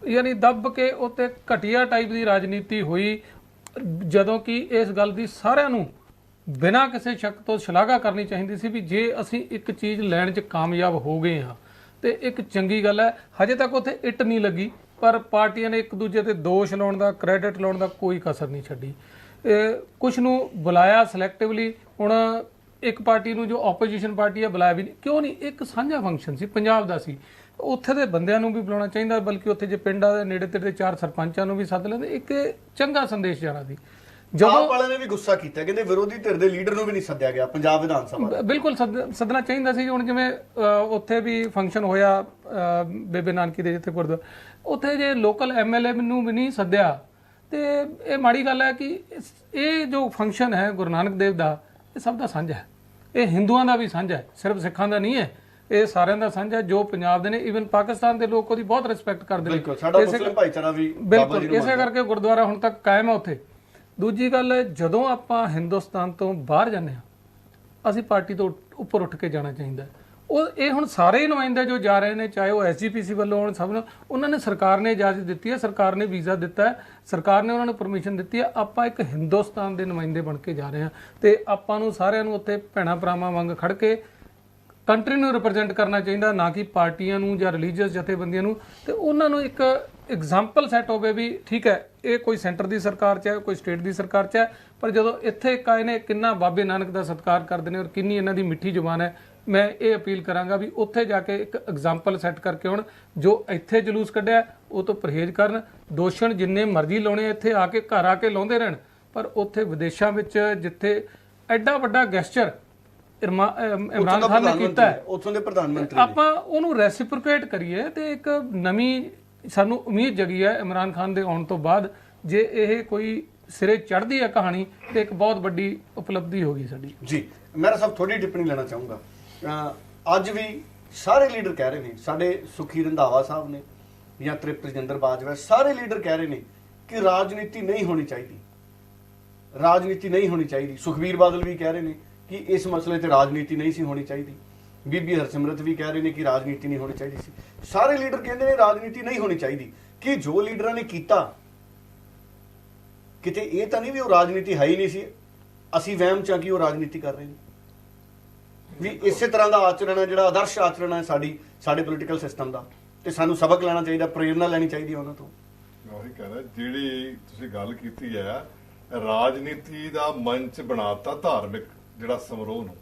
ਯਾਨੀ ਦੱਬ ਕੇ ਉੱਤੇ ਘਟੀਆ ਟਾਈਪ ਦੀ ਰਾਜਨੀਤੀ ਹੋਈ। ਜਦੋਂ ਕਿ ਇਸ ਗੱਲ ਦੀ ਸਾਰਿਆਂ ਨੂੰ ਬਿਨਾਂ ਕਿਸੇ ਸ਼ੱਕ ਤੋਂ ਸ਼ਲਾਘਾ ਕਰਨੀ ਚਾਹੀਦੀ ਸੀ ਵੀ ਜੇ ਅਸੀਂ ਇੱਕ ਚੀਜ਼ ਲੈਣ 'ਚ ਕਾਮਯਾਬ ਹੋ ਗਏ ਹਾਂ ਤੇ ਇੱਕ ਚੰਗੀ ਗੱਲ ਹੈ। ਹਜੇ ਤੱਕ ਉੱਥੇ ਇੱਟ ਨਹੀਂ ਲੱਗੀ, ਪਰ ਪਾਰਟੀਆਂ ਨੇ ਇੱਕ ਦੂਜੇ ਤੇ ਦੋਸ਼ ਲਾਉਣ ਦਾ, ਕ੍ਰੈਡਿਟ ਲਾਉਣ ਦਾ ਕੋਈ ਕਸਰ ਨਹੀਂ ਛੱਡੀ। ਕੁਝ ਨੂੰ ਬੁਲਾਇਆ ਸਿਲੈਕਟਿਵਲੀ, ਹੁਣ ਇੱਕ ਪਾਰਟੀ ਨੂੰ ਜੋ ਆਪੋਜੀਸ਼ਨ ਪਾਰਟੀ ਹੈ ਬੁਲਾਇਆ ਵੀ ਨਹੀਂ। ਕਿਉਂ ਨਹੀਂ? ਇੱਕ ਸਾਂਝਾ ਫੰਕਸ਼ਨ ਸੀ, ਪੰਜਾਬ ਦਾ ਸੀ, ਉੱਥੇ ਦੇ ਬੰਦਿਆਂ ਨੂੰ ਵੀ ਬੁਲਾਉਣਾ ਚਾਹੀਦਾ, ਬਲਕਿ ਉੱਥੇ ਜੇ ਪਿੰਡਾਂ ਦੇ ਨੇੜੇ ਤੇੜੇ 4 ਸਰਪੰਚਾਂ ਨੂੰ ਵੀ ਸੱਦ ਲੈਂਦੇ, ਇੱਕ ਚੰਗਾ ਸੰਦੇਸ਼ ਜਾਣਾ ਸੀ। ਆਪ ਵਾਲਿਆਂ ਨੇ ਵੀ ਗੁੱਸਾ ਕੀਤਾ, ਕਹਿੰਦੇ ਵਿਰੋਧੀ ਧਿਰ ਦੇ ਲੀਡਰ ਨੂੰ ਵੀ ਨਹੀਂ ਸੱਦਿਆ ਗਿਆ ਪੰਜਾਬ ਵਿਧਾਨ ਸਭਾ। ਬਿਲਕੁਲ ਸੱਦਣਾ ਚਾਹੀਦਾ ਸੀ। ਹੁਣ ਜਿਵੇਂ ਉੱਥੇ ਵੀ ਫੰਕਸ਼ਨ ਹੋਇਆ ਬੇਬੇ ਨਾਨਕੀ ਦੇ ਜਿੱਥੇ ਗੁਰਦੁਆਰਾ, ਉੱਥੇ ਜੇ ਲੋਕਲ MLA ਨੂੰ ਵੀ ਨਹੀਂ ਸੱਦਿਆ ਤੇ ਇਹ ਮਾੜੀ ਗੱਲ ਹੈ ਕਿ ਇਹ ਜੋ ਫੰਕਸ਼ਨ ਹੈ ਗੁਰੂ ਨਾਨਕ ਦੇਵ ਦਾ, ਇਹ ਸਭ ਦਾ ਸਾਂਝਾ ਹੈ, ਇਹ ਹਿੰਦੂਆਂ ਦਾ ਵੀ ਸਾਂਝਾ ਹੈ, ਸਿਰਫ ਸਿੱਖਾਂ ਦਾ ਨਹੀਂ ਹੈ, ਇਹ ਸਾਰਿਆਂ ਦਾ ਸਾਂਝਾ ਜੋ ਪੰਜਾਬ ਦੇ ਨੇ। ਈਵਨ ਪਾਕਿਸਤਾਨ ਦੇ ਲੋਕ ਉਹਦੀ ਬਹੁਤ ਰਿਸਪੈਕਟ ਕਰਦੇ ਨੇ। ਬਿਲਕੁਲ, ਸਾਡਾ ਮੁਸਲਿਮ ਭਾਈਚਾਰਾ ਵੀ ਬਿਲਕੁਲ ਇਸੇ ਕਰਕੇ ਗੁਰਦੁਆਰਾ ਹੁਣ ਤੱਕ ਕਾਇਮ ਹੈ ਉੱਥੇ। ਦੂਜੀ ਗੱਲ, ਜਦੋਂ ਆਪਾਂ ਹਿੰਦੁਸਤਾਨ ਤੋਂ ਬਾਹਰ ਜਾਂਦੇ ਹਾਂ ਅਸੀਂ ਪਾਰਟੀ ਤੋਂ ਉੱਪਰ ਉੱਠ ਕੇ ਜਾਣਾ ਚਾਹੀਦਾ। ਇਹ ਹੁਣ ਸਾਰੇ ਨੁਮਾਇੰਦੇ ਜੋ ਜਾ ਰਹੇ ਨੇ, ਚਾਹੇ ਉਹ SGPC ਵੱਲੋਂ ਹੋਣ, ਸਭ ਨੂੰ ਉਹਨਾਂ ਨੇ, ਸਰਕਾਰ ਨੇ ਇਜਾਜ਼ਤ ਦਿੱਤੀ ਹੈ, ਸਰਕਾਰ ਨੇ ਵੀਜ਼ਾ ਦਿੱਤਾ ਹੈ, ਸਰਕਾਰ ਨੇ ਉਹਨਾਂ ਨੂੰ ਪਰਮਿਸ਼ਨ ਦਿੱਤੀ ਹੈ। ਆਪਾਂ ਇੱਕ ਹਿੰਦੁਸਤਾਨ ਦੇ ਨੁਮਾਇੰਦੇ ਬਣ ਕੇ ਜਾ ਰਹੇ ਹਾਂ ਤੇ ਆਪਾਂ ਨੂੰ ਸਾਰਿਆਂ ਨੂੰ ਉੱਥੇ ਭੈਣਾਂ ਭਰਾਵਾਂ ਵਾਂਗ ਖੜ ਕੇ ਕੰਟਰੀ ਨੂੰ ਰਿਪਰੈਜ਼ੈਂਟ ਕਰਨਾ ਚਾਹੀਦਾ, ਨਾ ਕਿ ਪਾਰਟੀਆਂ ਨੂੰ ਜਾਂ ਰਿਲੀਜੀਅਸ ਜਥੇਬੰਦੀਆਂ ਨੂੰ। ਤੇ ਉਹਨਾਂ ਨੂੰ ਇੱਕ ਐਗਜ਼ਾਮਪਲ ਸੈੱਟ ਹੋਵੇ ਵੀ ਠੀਕ ਹੈ ਇਹ ਕੋਈ ਸੈਂਟਰ ਦੀ ਸਰਕਾਰ 'ਚ ਹੈ, ਕੋਈ ਸਟੇਟ ਦੀ ਸਰਕਾਰ 'ਚ ਹੈ, ਪਰ ਜਦੋਂ ਇੱਥੇ ਇੱਕ ਆਏ ਨੇ ਕਿੰਨਾ ਬਾਬੇ ਨਾਨਕ ਦਾ ਸਤਿਕਾਰ ਕਰਦੇ ਨੇ ਔਰ ਕਿੰਨੀ ਇਹਨਾਂ ਦੀ ਮਿੱਠੀ ਜ਼ੁਬਾਨ ਹੈ। ਮੈਂ ਇਹ ਅਪੀਲ ਕਰਾਂਗਾ ਵੀ ਉੱਥੇ ਜਾ ਕੇ ਇੱਕ ਐਗਜ਼ਾਮਪਲ ਸੈੱਟ ਕਰਕੇ ਹੁਣ ਜੋ ਇੱਥੇ ਜਲੂਸ ਕੱਢਿਆ ਉਹ ਤੋਂ ਪਰਹੇਜ਼ ਕਰਨ। ਦੋਸ਼ਣ ਜਿੰਨੇ ਮਰਜ਼ੀ ਲਾਉਣੇ ਇੱਥੇ ਆ ਕੇ ਘਰ ਆ ਕੇ ਲਾਉਂਦੇ ਰਹਿਣ, ਪਰ ਉੱਥੇ ਵਿਦੇਸ਼ਾਂ ਵਿੱਚ ਜਿੱਥੇ ਐਡਾ ਵੱਡਾ ਗੈਸਚਰ ਇਮਰਾਨ ਖਾਨ ਨੇ ਕੀਤਾ ਹੈ, ਉੱਥੋਂ ਦੇ ਪ੍ਰਧਾਨ ਮੰਤਰੀ, ਆਪਾਂ ਉਹਨੂੰ ਰੈਸਿਪਰੋਕੇਟ ਕਰੀਏ ਤੇ ਇੱਕ ਨਵੀਂ ਸਾਨੂੰ ਉਮੀਦ ਜਗੀ ਹੈ ਇਮਰਾਨ ਖਾਨ ਦੇ ਆਉਣ ਤੋਂ ਬਾਅਦ। ਜੇ ਇਹ ਕੋਈ ਸਿਰੇ ਚੜ੍ਹਦੀ ਹੈ ਕਹਾਣੀ ਤੇ ਇੱਕ ਬਹੁਤ ਵੱਡੀ ਉਪਲਬਧੀ ਹੋਗੀ ਸਾਡੀ। ਜੀ ਮੇਰਾ ਸਭ ਥੋੜੀ ਟਿੱਪਣੀ ਲੈਣਾ ਚਾਹੂੰਗਾ। ਅੱਜ ਵੀ ਸਾਰੇ ਲੀਡਰ ਕਹਿ ਰਹੇ ਨੇ, ਸਾਡੇ ਸੁਖੀ ਰੰਧਾਵਾ ਸਾਹਿਬ ਨੇ ਜਾਂ ਤ੍ਰਿਪਤ ਰਜਿੰਦਰ ਬਾਜਵਾ, ਸਾਰੇ ਲੀਡਰ ਕਹਿ ਰਹੇ ਨੇ ਕਿ ਰਾਜਨੀਤੀ ਨਹੀਂ ਹੋਣੀ ਚਾਹੀਦੀ, ਰਾਜਨੀਤੀ ਨਹੀਂ ਹੋਣੀ ਚਾਹੀਦੀ। ਸੁਖਬੀਰ ਬਾਦਲ ਵੀ ਕਹਿ ਰਹੇ ਨੇ ਕਿ ਇਸ ਮਸਲੇ ਤੇ ਰਾਜਨੀਤੀ ਨਹੀਂ ਸੀ ਹੋਣੀ ਚਾਹੀਦੀ। ਬੀਬੀ ਹਰਸਿਮਰਤ ਵੀ ਕਹਿ ਰਹੇ ਨੇ ਕਿ ਰਾਜਨੀਤੀ ਨਹੀਂ ਹੋਣੀ ਚਾਹੀਦੀ ਸੀ। ਸਾਰੇ ਲੀਡਰ ਕਹਿੰਦੇ ਨੇ ਰਾਜਨੀਤੀ ਨਹੀਂ ਹੋਣੀ ਚਾਹੀਦੀ। ਕਿ ਜੋ ਲੀਡਰਾਂ ਨੇ ਕੀਤਾ ਕਿਤੇ ਇਹ ਤਾਂ ਨਹੀਂ ਵੀ ਉਹ ਰਾਜਨੀਤੀ ਹੈ ਹੀ ਨਹੀਂ ਸੀ, ਅਸੀਂ ਵਹਿਮ ਚ ਆ ਕਿ ਉਹ ਰਾਜਨੀਤੀ ਕਰ ਰਹੇ ਨੇ। ਵੀ ਇਸੇ ਤਰ੍ਹਾਂ ਦਾ ਆਚਰਣ ਹੈ ਜਿਹੜਾ ਆਦਰਸ਼ ਆਚਰਣ ਹੈ ਸਾਡੇ ਪੋਲੀਟੀਕਲ ਸਿਸਟਮ ਦਾ, ਤੇ ਸਾਨੂੰ ਸਬਕ ਲੈਣਾ ਚਾਹੀਦਾ, ਪ੍ਰੇਰਨਾ ਲੈਣੀ ਚਾਹੀਦੀ ਉਹਨਾਂ ਤੋਂ। ਉਹੀ ਕਹਿੰਦਾ ਜਿਹੜੀ ਤੁਸੀਂ ਗੱਲ ਕੀਤੀ ਹੈ, ਰਾਜਨੀਤੀ ਦਾ ਮੰਚ ਬਣਾਤਾ ਧਾਰਮਿਕ ਜਿਹੜਾ ਸਮਾਰੋਹ ਨੂੰ।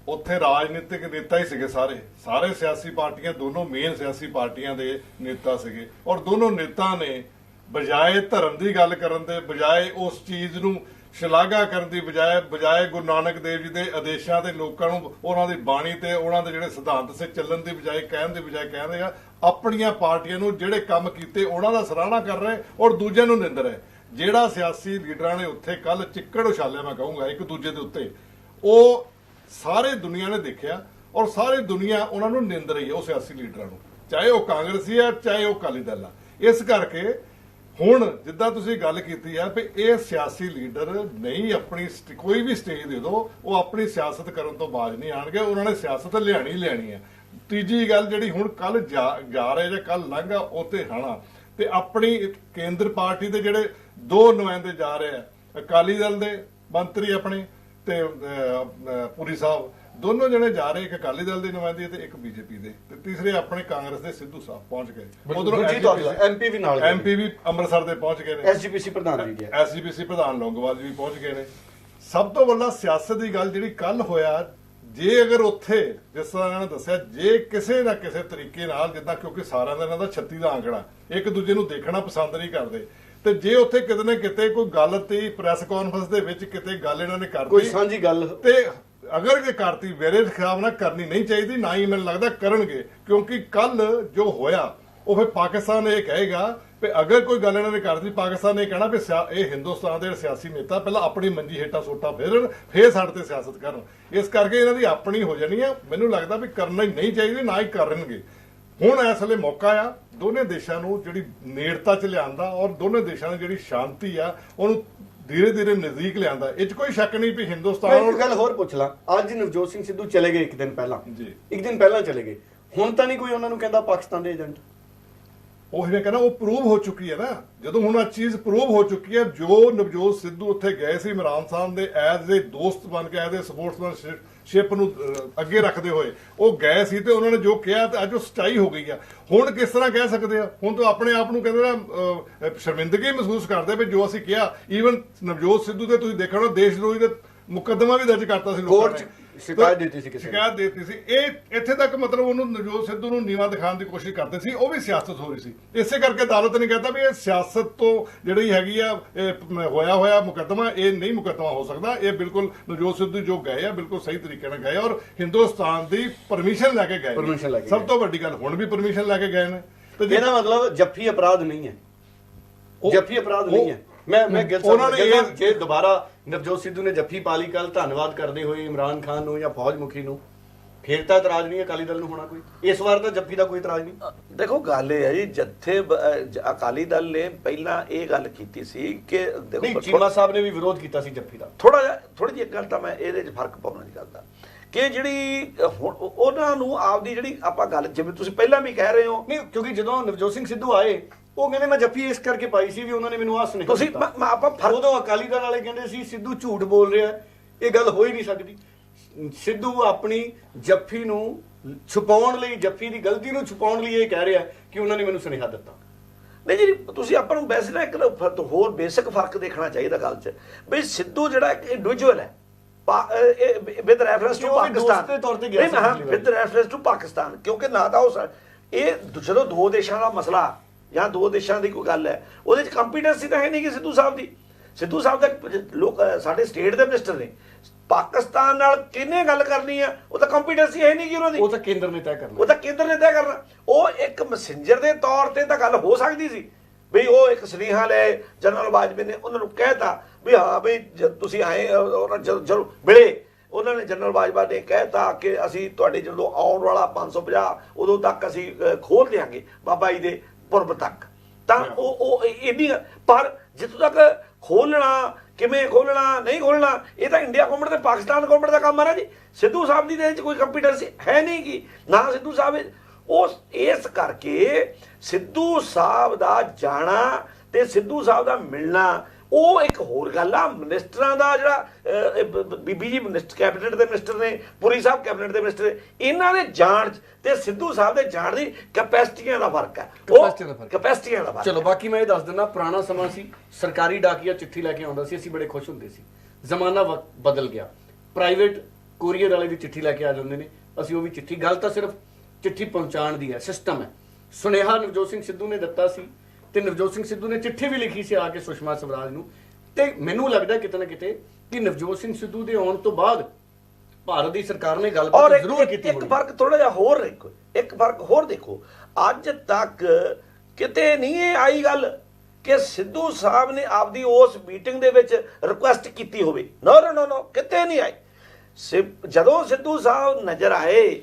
ਉੱਥੇ ਰਾਜਨੀਤਿਕ ਨੇਤਾ ਹੀ ਸੀਗੇ, ਸਾਰੇ ਸਿਆਸੀ ਪਾਰਟੀਆਂ, ਦੋਨੋਂ ਮੇਨ ਸਿਆਸੀ ਪਾਰਟੀਆਂ ਦੇ ਨੇਤਾ ਸੀਗੇ, ਔਰ ਦੋਨੋਂ ਨੇਤਾ ਨੇ ਬਜਾਏ ਧਰਮ ਦੀ ਗੱਲ ਕਰਨ ਦੇ, ਬਜਾਏ ਉਸ ਚੀਜ਼ ਨੂੰ ਸ਼ਲਾਘਾ ਕਰਨ ਦੀ ਬਜਾਏ ਗੁਰੂ ਨਾਨਕ ਦੇਵ ਜੀ ਦੇ ਆਦੇਸ਼ਾਂ ਤੇ ਲੋਕਾਂ ਨੂੰ ਉਹਨਾਂ ਦੀ ਬਾਣੀ ਤੇ ਉਹਨਾਂ ਦੇ ਜਿਹੜੇ ਸਿਧਾਂਤ ਸੇ ਚੱਲਣ ਦੀ ਬਜਾਏ ਕਹਿੰਦੇ ਆ ਆਪਣੀਆਂ ਪਾਰਟੀਆਂ ਨੂੰ ਜਿਹੜੇ ਕੰਮ ਕੀਤੇ ਉਹਨਾਂ ਦਾ ਸਰਾਹਨਾ ਕਰ ਰਹੇ ਔਰ ਦੂਜਿਆਂ ਨੂੰ ਨਿੰਦ ਰਹੇ। ਜਿਹੜਾ ਸਿਆਸੀ ਲੀਡਰਾਂ ਨੇ ਉੱਥੇ ਕੱਲ ਚਿੱਕੜ ਉਛਾਲਿਆ, ਮੈਂ ਕਹੂੰਗਾ ਇੱਕ ਦੂਜੇ ਦੇ ਉੱਤੇ, ਉਹ ਸਾਰੇ ਦੁਨੀਆ ਨੇ ਦੇਖਿਆ ਔਰ ਸਾਰੀ ਦੁਨੀਆ ਉਹਨਾਂ ਨੂੰ ਨਿੰਦ ਰਹੀ ਹੈ, ਉਹ ਸਿਆਸੀ ਲੀਡਰਾਂ ਨੂੰ, ਚਾਹੇ ਉਹ ਕਾਂਗਰਸੀ ਹੈ ਚਾਹੇ ਉਹ ਅਕਾਲੀ ਦਲ ਆ। ਇਸ ਕਰਕੇ ਹੁਣ ਜਿੱਦਾਂ ਤੁਸੀਂ ਗੱਲ ਕੀਤੀ ਹੈ ਵੀ ਇਹ ਸਿਆਸੀ ਲੀਡਰ ਨਹੀਂ, ਆਪਣੀ ਕੋਈ ਵੀ ਸਟੇਜ ਦੇ ਦਿਓ ਉਹ ਆਪਣੀ ਸਿਆਸਤ ਕਰਨ ਤੋਂ ਬਾਜ਼ ਨਹੀਂ ਆਣਗੇ, ਉਹਨਾਂ ਨੇ ਸਿਆਸਤ ਲਿਆਣੀ ਹੈ। ਤੀਜੀ ਗੱਲ ਜਿਹੜੀ ਹੁਣ ਕੱਲ ਜਾ ਰਹੇ ਜਾਂ ਕੱਲ ਲੰਘਾ ਉੱਤੇ ਹਣਾ ਤੇ ਆਪਣੀ ਕੇਂਦਰ ਪਾਰਟੀ ਦੇ ਜਿਹੜੇ 2 ਨੁਮਾਇੰਦੇ ਜਾ ਰਹੇ ਆ, ਅਕਾਲੀ ਦਲ ਦੇ ਮੰਤਰੀ ਆਪਣੇ ਤੇ ਪੁਰੀ ਸਾਹਿਬ, ਦੋਨੋਂ ਜਣੇ ਜਾ ਰਹੇ, ਇੱਕ ਅਕਾਲੀ ਦਲ ਦੇ ਨੁਮਾਇੰਦੇ ਤੇ ਇੱਕ BJP ਦੇ, ਤੇ ਤੀਸਰੇ ਆਪਣੇ ਕਾਂਗਰਸ ਦੇ ਸਿੱਧੂ ਸਾਹਿਬ ਪਹੁੰਚ ਗਏ। ਉਧਰੋਂ MP ਵੀ ਨਾਲ, MP ਵੀ ਅੰਮ੍ਰਿਤਸਰ ਦੇ ਪਹੁੰਚ ਗਏ ਨੇ, SGPC ਪ੍ਰਧਾਨ ਵੀ ਗਿਆ, SGPC ਪ੍ਰਧਾਨ ਲੌਂਗੋਵਾਲ ਵੀ ਪਹੁੰਚ ਗਏ ਨੇ। ਸਭ ਤੋਂ ਵੱਡਾ ਸਿਆਸਤ ਦੀ ਗੱਲ ਜਿਹੜੀ ਕੱਲ ਹੋਇਆ, ਜੇ ਅਗਰ ਉੱਥੇ ਜਿਸ ਤਰ੍ਹਾਂ ਇਹਨਾਂ ਨੇ ਦੱਸਿਆ, ਜੇ ਕਿਸੇ ਨਾ ਕਿਸੇ ਤਰੀਕੇ ਨਾਲ, ਜਿੱਦਾਂ ਕਿਉਂਕਿ ਸਾਰਿਆਂ ਦਾ ਇਹਨਾਂ ਦਾ 36 ਦਾ ਆંકੜਾ, ਇੱਕ ਦੂਜੇ ਨੂੰ ਦੇਖਣਾ ਪਸੰਦ ਨਹੀਂ ਕਰਦੇ, ਤੇ ਜੇ ਉੱਥੇ ਕਿਤੇ ਨਾ ਕਿਤੇ ਕੋਈ ਗੱਲ ਤੇ ਪ੍ਰੈਸ ਕਾਨਫਰੰਸ ਦੇ ਵਿੱਚ ਕਿਤੇ ਗੱਲ ਇਹਨਾਂ ਨੇ ਕਰਤੀ, ਕੋਈ ਸਾਂਝੀ ਗੱਲ, ਤੇ ਅਗਰ ਇਹ ਕਰਤੀ, ਮੇਰੇ ਖਿਆਲ ਨਾਲ ਕਰਨੀ ਨਹੀਂ ਚਾਹੀਦੀ, ਨਾ ਹੀ ਮੈਨੂੰ ਲੱਗਦਾ ਕਰਨਗੇ, ਕਿਉਂਕਿ ਕੱਲ ਜੋ ਹੋਇਆ ਉਹ ਫਿਰ ਪਾਕਿਸਤਾਨ ਇਹ ਕਹੇਗਾ ਵੀ ਅਗਰ ਕੋਈ ਗੱਲ ਇਹਨਾਂ ਨੇ ਕਰਤੀ, ਪਾਕਿਸਤਾਨ ਨੇ ਕਹਿਣਾ ਵੀ ਇਹ ਹਿੰਦੁਸਤਾਨ ਦੇ ਸਿਆਸੀ ਨੇਤਾ ਪਹਿਲਾਂ ਆਪਣੀ ਮੰਜੀ ਹੇਠਾਂ ਸੋਟਾ ਫੇਰਨ, ਫੇਰ ਸਾਡੇ ਤੇ ਸਿਆਸਤ ਕਰਨ। ਇਸ ਕਰਕੇ ਇਹਨਾਂ ਦੀ ਆਪਣੀ ਹੋ ਜਾਣੀ ਆ। ਮੈਨੂੰ ਲੱਗਦਾ ਵੀ ਕਰਨਾ ਹੀ ਨਹੀਂ ਚਾਹੀਦੀ, ਨਾ ਹੀ ਕਰਨਗੇ। ਹੁਣ ਇਸ ਵੇਲੇ ਮੌਕਾ ਆ, ਦੋਨੇ ਦੇਸ਼ਾਂ ਨੂੰ ਜਿਹੜੀ ਨੇੜਤਾ 'ਚ ਲਿਆਂਦਾ ਔਰ ਦੋਨੇ ਦੇਸ਼ਾਂ ਦੀ ਜਿਹੜੀ ਸ਼ਾਂਤੀ ਆ ਉਹਨੂੰ ਧੀਰੇ ਧੀਰੇ ਨਜ਼ਦੀਕ ਲਿਆਂਦਾ। ਇਹ 'ਚ ਕੋਈ ਸ਼ੱਕ ਨਹੀਂ ਵੀ ਹਿੰਦੁਸਤਾਨ ਮੈਂ ਇੱਕ ਗੱਲ ਹੋਰ ਪੁੱਛ ਲਾਂ, ਅੱਜ ਨਵਜੋਤ ਸਿੰਘ ਸਿੱਧੂ ਚਲੇ ਗਏ ਇੱਕ ਦਿਨ ਪਹਿਲਾਂ ਜੀ, ਇੱਕ ਦਿਨ ਪਹਿਲਾਂ ਚਲੇ ਗਏ, ਹੁਣ ਤਾਂ ਨਹੀਂ ਕੋਈ ਉਹਨਾਂ ਨੂੰ ਕਹਿੰਦਾ ਪਾਕਿਸਤਾਨ ਦੇ ਏਜੰਟ? ਉਹ ਜਿਵੇਂ ਕਹਿੰਦਾ ਉਹ ਪ੍ਰੂਵ ਹੋ ਚੁੱਕੀ ਹੈ ਨਾ, ਜਦੋਂ ਹੁਣ ਆ ਚੀਜ਼ ਪ੍ਰੂਵ ਹੋ ਚੁੱਕੀ ਹੈ। ਜੋ ਨਵਜੋਤ ਸਿੱਧੂ ਉੱਥੇ ਗਏ ਸੀ ਇਮਰਾਨ ਖਾਨ ਦੇ ਐਜ਼ ਦੇ ਦੋਸਤ ਬਣ ਕੇ, ਐਜ਼ ਦੇ ਸਪੋਰਟਸਮੈਨਸ਼ਿਪ ਨੂੰ ਅੱਗੇ ਰੱਖਦੇ ਹੋਏ ਉਹ ਗਏ ਸੀ, ਤੇ ਉਹਨਾਂ ਨੇ ਜੋ ਕਿਹਾ ਤੇ ਅੱਜ ਉਹ ਸੱਚਾਈ ਹੋ ਗਈ ਆ। ਹੁਣ ਕਿਸ ਤਰ੍ਹਾਂ ਕਹਿ ਸਕਦੇ ਆ? ਹੁਣ ਤਾਂ ਆਪਣੇ ਆਪ ਨੂੰ ਕਹਿੰਦੇ ਨਾ ਸ਼ਰਮਿੰਦਗੀ ਮਹਿਸੂਸ ਕਰਦੇ ਵੀ ਜੋ ਅਸੀਂ ਕਿਹਾ। ਈਵਨ ਨਵਜੋਤ ਸਿੱਧੂ ਤੇ ਤੁਸੀਂ ਦੇਖਣਾ ਦੇਸ਼ ਦਰੋਹੀ ਦੇ ਮੁਕੱਦਮਾ ਵੀ ਦਰਜ ਕਰਤਾ ਸੀ ਲੋਕਾਂ ਨੇ, ਸ਼ਿਕਾਇਤ ਦਿੱਤੀ ਸੀ, ਸ਼ਿਕਾਇਤ ਦਿੱਤੀ ਸੀ। ਇਹ ਇੱਥੇ ਤੱਕ ਮਤਲਬ ਉਹਨੂੰ ਨਵਜੋਤ ਸਿੱਧੂ ਨੂੰ ਨੀਵਾਂ ਦਿਖਾਉਣ ਦੀ ਕੋਸ਼ਿਸ਼ ਕਰਦੇ ਸੀ, ਉਹ ਵੀ ਸਿਆਸਤ ਹੋ ਰਹੀ ਸੀ। ਇਸੇ ਕਰਕੇ ਅਦਾਲਤ ਨੇ ਕਹਿਤਾ ਵੀ ਇਹ ਸਿਆਸਤ ਤੋਂ ਜਿਹੜੀ ਹੈਗੀ ਆ ਹੋਇਆ ਮੁਕੱਦਮਾ, ਇਹ ਨਹੀਂ ਮੁਕੱਦਮਾ ਹੋ ਸਕਦਾ। ਇਹ ਬਿਲਕੁਲ ਨਵਜੋਤ ਸਿੱਧੂ ਜੋ ਗਏ ਆ ਬਿਲਕੁਲ ਸਹੀ ਤਰੀਕੇ ਨਾਲ ਗਏ ਔਰ ਹਿੰਦੁਸਤਾਨ ਦੀ ਪਰਮਿਸ਼ਨ ਲੈ ਕੇ ਗਏ। ਸਭ ਤੋਂ ਵੱਡੀ ਗੱਲ ਹੁਣ ਵੀ ਪਰਮਿਸ਼ਨ ਲੈ ਕੇ ਗਏ ਨੇ। ਤੇ ਇਹਦਾ ਮਤਲਬ ਜੱਫੀ ਅਪਰਾਧ ਨਹੀਂ ਹੈ, ਜੱਫੀ ਅਪਰਾਧ ਨਹੀਂ ਹੈ। ਮੈਂ ਜੇ ਦੁਬਾਰਾ ਨਵਜੋਤ ਸਿੱਧੂ ਨੇ ਜੱਫੀ ਪਾ ਲਈ ਕੱਲ, ਧੰਨਵਾਦ ਕਰਦੇ ਹੋਏ ਇਮਰਾਨ ਖਾਨ ਨੂੰ ਜਾਂ ਫੌਜ ਮੁਖੀ ਨੂੰ, ਫੇਰ ਤਾਂ ਇਤਰਾਜ਼ ਨਹੀਂ ਅਕਾਲੀ ਦਲ ਨੂੰ ਹੋਣਾ ਕੋਈ। ਇਸ ਵਾਰ ਤਾਂ ਜੱਫੀ ਦਾ ਕੋਈ ਇਤਰਾਜ਼ ਨਹੀਂ। ਦੇਖੋ ਗੱਲ ਇਹ ਹੈ ਜੀ, ਜਿੱਥੇ ਅਕਾਲੀ ਦਲ ਨੇ ਪਹਿਲਾਂ ਇਹ ਗੱਲ ਕੀਤੀ ਸੀ ਕਿ ਦੇਖੋ ਚੀਮਾ ਸਾਹਿਬ ਨੇ ਵੀ ਵਿਰੋਧ ਕੀਤਾ ਸੀ ਜੱਫੀ ਦਾ। ਥੋੜੀ ਜਿਹੀ ਗੱਲ ਤਾਂ ਮੈਂ ਇਹਦੇ 'ਚ ਫਰਕ ਪਾਉਣਾ ਨਹੀਂ ਕਰਦਾ ਕਿ ਜਿਹੜੀ ਹੁਣ ਉਹਨਾਂ ਨੂੰ ਆਪਦੀ ਜਿਹੜੀ ਆਪਾਂ ਗੱਲ ਜਿਵੇਂ ਤੁਸੀਂ ਪਹਿਲਾਂ ਵੀ ਕਹਿ ਰਹੇ ਹੋ ਨਹੀਂ, ਕਿਉਂਕਿ ਜਦੋਂ ਨਵਜੋਤ ਸਿੰਘ ਸਿੱਧੂ ਆਏ ਉਹ ਕਹਿੰਦੇ ਮੈਂ ਜੱਫੀ ਇਸ ਕਰਕੇ ਪਾਈ ਸੀ ਵੀ ਉਹਨਾਂ ਨੇ ਮੈਨੂੰ ਆਸ ਨਹੀਂ ਤੁਸੀਂ ਆਪਾਂ ਉਦੋਂ ਅਕਾਲੀ ਦਲ ਵਾਲੇ ਕਹਿੰਦੇ ਸੀ ਸਿੱਧੂ ਝੂਠ ਬੋਲ ਰਿਹਾ, ਇਹ ਗੱਲ ਹੋ ਹੀ ਨਹੀਂ ਸਕਦੀ। ਸਿੱਧੂ ਆਪਣੀ ਜੱਫੀ ਨੂੰ ਛੁਪਾਉਣ ਲਈ, ਜੱਫੀ ਦੀ ਗਲਤੀ ਨੂੰ ਛੁਪਾਉਣ ਲਈ ਇਹ ਕਹਿ ਰਿਹਾ ਕਿ ਉਹਨਾਂ ਨੇ ਮੈਨੂੰ ਸੁਨੇਹਾ ਦਿੱਤਾ। ਨਹੀਂ ਜੀ, ਤੁਸੀਂ ਆਪਾਂ ਨੂੰ ਵੈਸੇ ਨਾ ਇੱਕ ਹੋਰ ਬੇਸਿਕ ਫਰਕ ਦੇਖਣਾ ਚਾਹੀਦਾ ਗੱਲ 'ਚ ਵੀ ਸਿੱਧੂ ਜਿਹੜਾ ਇੱਕ ਇੰਡੀਵਿਜੂਅਲ ਹੈ with reference to Pakistan, with reference to Pakistan, ਕਿਉਂਕਿ ਨਾ ਤਾਂ ਉਹ ਇਹ ਜਦੋਂ ਦੋ ਦੇਸ਼ਾਂ ਦਾ ਮਸਲਾ ਜਾਂ ਦੋ ਦੇਸ਼ਾਂ ਦੀ ਕੋਈ ਗੱਲ ਹੈ ਉਹਦੇ 'ਚ ਕੰਪੀਟੈਂਸੀ ਤਾਂ ਹੈ ਨਹੀਂ ਕਿ ਸਿੱਧੂ ਸਾਹਿਬ ਦੀ। ਸਿੱਧੂ ਸਾਹਿਬ ਦਾ ਲੋਕ ਸਾਡੇ ਸਟੇਟ ਦੇ ਮਿਨਿਸਟਰ ਨੇ, ਪਾਕਿਸਤਾਨ ਨਾਲ ਕਿਹਨੇ ਗੱਲ ਕਰਨੀ ਆ ਉਹ ਤਾਂ ਕੰਪੀਟੈਂਸੀ ਹੈ ਨਹੀਂ ਕਿ ਉਹਨਾਂ ਦੀ, ਉਹ ਤਾਂ ਕੇਂਦਰ ਨੇ ਤੈਅ ਕਰਨਾ, ਉਹ ਤਾਂ ਕੇਂਦਰ ਨੇ ਤੈਅ ਕਰਨਾ। ਉਹ ਇੱਕ ਮੈਸੇਂਜਰ ਦੇ ਤੌਰ ਤੇ ਤਾਂ ਗੱਲ ਹੋ ਸਕਦੀ ਸੀ ਵੀ ਉਹ ਇੱਕ ਸੁਨੇਹਾ ਲੈ ਜਨਰਲ ਵਾਜਪੇ ਨੇ ਉਹਨਾਂ ਨੂੰ ਕਹਿਤਾ ਵੀ ਹਾਂ ਵੀ ਤੁਸੀਂ ਆਏ ਜਦੋਂ ਮਿਲੇ, ਉਹਨਾਂ ਨੇ ਜਨਰਲ ਬਾਜਵਾ ਨੇ ਕਹਿਤਾ ਕਿ ਅਸੀਂ ਤੁਹਾਡੇ ਜਦੋਂ ਆਉਣ ਵਾਲਾ 550 ਉਦੋਂ ਤੱਕ ਅਸੀਂ ਖੋਲ ਦਿਆਂਗੇ ਬਾਬਾ ਜੀ ਦੇ ਪੁਰਬ ਤੱਕ। ਤਾਂ ਉਹ ਇੰਨੀ, ਪਰ ਜਿੱਥੋਂ ਤੱਕ ਖੋਲਣਾ ਕਿਵੇਂ ਖੋਲਣਾ ਨਹੀਂ ਖੋਲਣਾ ਇਹ ਤਾਂ ਇੰਡੀਆ ਗਵਰਨਮੈਂਟ ਤੇ ਪਾਕਿਸਤਾਨ ਗਵਰਨਮੈਂਟ ਦਾ ਕੰਮ ਹੈ ਨਾ ਜੀ। ਸਿੱਧੂ ਸਾਹਿਬ ਦੀ ਇਹਦੇ 'ਚ ਕੋਈ ਕੰਪੀਟੈਂਸੀ ਹੈ ਨਹੀਂ ਗੀ, ਨਾ ਸਿੱਧੂ ਸਾਹਿਬ ਉਸ ਇਸ ਕਰਕੇ ਸਿੱਧੂ ਸਾਹਿਬ ਦਾ ਜਾਣਾ ਤੇ ਸਿੱਧੂ ਸਾਹਿਬ ਦਾ ਮਿਲਣਾ ਉਹ ਇੱਕ ਹੋਰ ਗੱਲ ਆ। ਮਿਨਿਸਟਰਾਂ ਦਾ ਜਿਹੜਾ ਬੀਬੀ ਜੀ ਕੈਬਨਿਟ ਦੇ ਮਿਨਿਸਟਰ ਨੇ, ਪੁਰੀ ਸਾਹਿਬ ਕੈਬਨਿਟ ਦੇ ਮਿਨਿਸਟਰ, ਇਹਨਾਂ ਦੇ ਜਾਣ ਤੇ ਸਿੱਧੂ ਸਾਹਿਬ ਦੇ ਜਾਣ ਦੀ ਕੈਪੈਸਿਟੀਆਂ ਦਾ ਫਰਕ ਹੈ, ਕੈਪੈਸਿਟੀਆਂ ਦਾ ਫਰਕ। ਚਲੋ ਬਾਕੀ ਮੈਂ ਇਹ ਦੱਸ ਦਿੰਦਾ, ਪੁਰਾਣਾ ਸਮਾਂ ਸੀ, ਸਰਕਾਰੀ ਡਾਕੀਆ ਚਿੱਠੀ ਲੈ ਕੇ ਆਉਂਦਾ ਸੀ, ਅਸੀਂ ਬੜੇ ਖੁਸ਼ ਹੁੰਦੇ ਸੀ। ਜ਼ਮਾਨਾ ਬਦਲ ਗਿਆ, ਪ੍ਰਾਈਵੇਟ ਕੋਰੀਅਰ ਵਾਲੇ ਵੀ ਚਿੱਠੀ ਲੈ ਕੇ ਆ ਜਾਂਦੇ ਨੇ, ਅਸੀਂ ਉਹ ਵੀ ਚਿੱਠੀ, ਗੱਲ ਤਾਂ ਸਿਰਫ ਚਿੱਠੀ ਪਹੁੰਚਾਉਣ ਦੀ ਹੈ, ਸਿਸਟਮ ਹੈ। ਸੁਨੇਹਾ ਨਵਜੋਤ ਸਿੰਘ ਸਿੱਧੂ ਨੇ ਦਿੱਤਾ ਸੀ ਤੇ ਨਵਜੋਤ ਸਿੰਘ ਸਿੱਧੂ ਨੇ ਚਿੱਠੀ ਵੀ ਲਿਖੀ ਸੀ ਆ ਕੇ ਸੁਸ਼ਮਾ ਸਵਰਾਜ ਨੂੰ। ਤੇ ਮੈਨੂੰ ਲੱਗਦਾ ਕਿਤੇ ਨਾ ਕਿਤੇ ਕਿ ਨਵਜੋਤ ਸਿੰਘ ਸਿੱਧੂ ਦੇ ਆਉਣ ਤੋਂ ਬਾਅਦ ਭਾਰਤ ਦੀ ਸਰਕਾਰ ਨੇ ਗੱਲਬਾਤ ਜ਼ਰੂਰ ਕੀਤੀ। ਇੱਕ ਫਰਕ ਥੋੜਾ ਜਿਹਾ ਹੋਰ ਦੇਖੋ, ਇੱਕ ਫਰਕ ਹੋਰ ਦੇਖੋ, ਅੱਜ ਤੱਕ ਕਿਤੇ ਨਹੀਂ ਇਹ ਆਈ ਗੱਲ ਕਿ ਸਿੱਧੂ ਸਾਹਿਬ ਨੇ ਆਪਦੀ ਉਸ ਮੀਟਿੰਗ ਦੇ ਵਿੱਚ ਰਿਕੁਐਸਟ ਕੀਤੀ ਹੋਵੇ। ਨੋ ਕਿਤੇ ਨਹੀਂ ਆਈ। ਜਦੋਂ ਸਿੱਧੂ ਸਾਹਿਬ ਨਜ਼ਰ ਆਏ,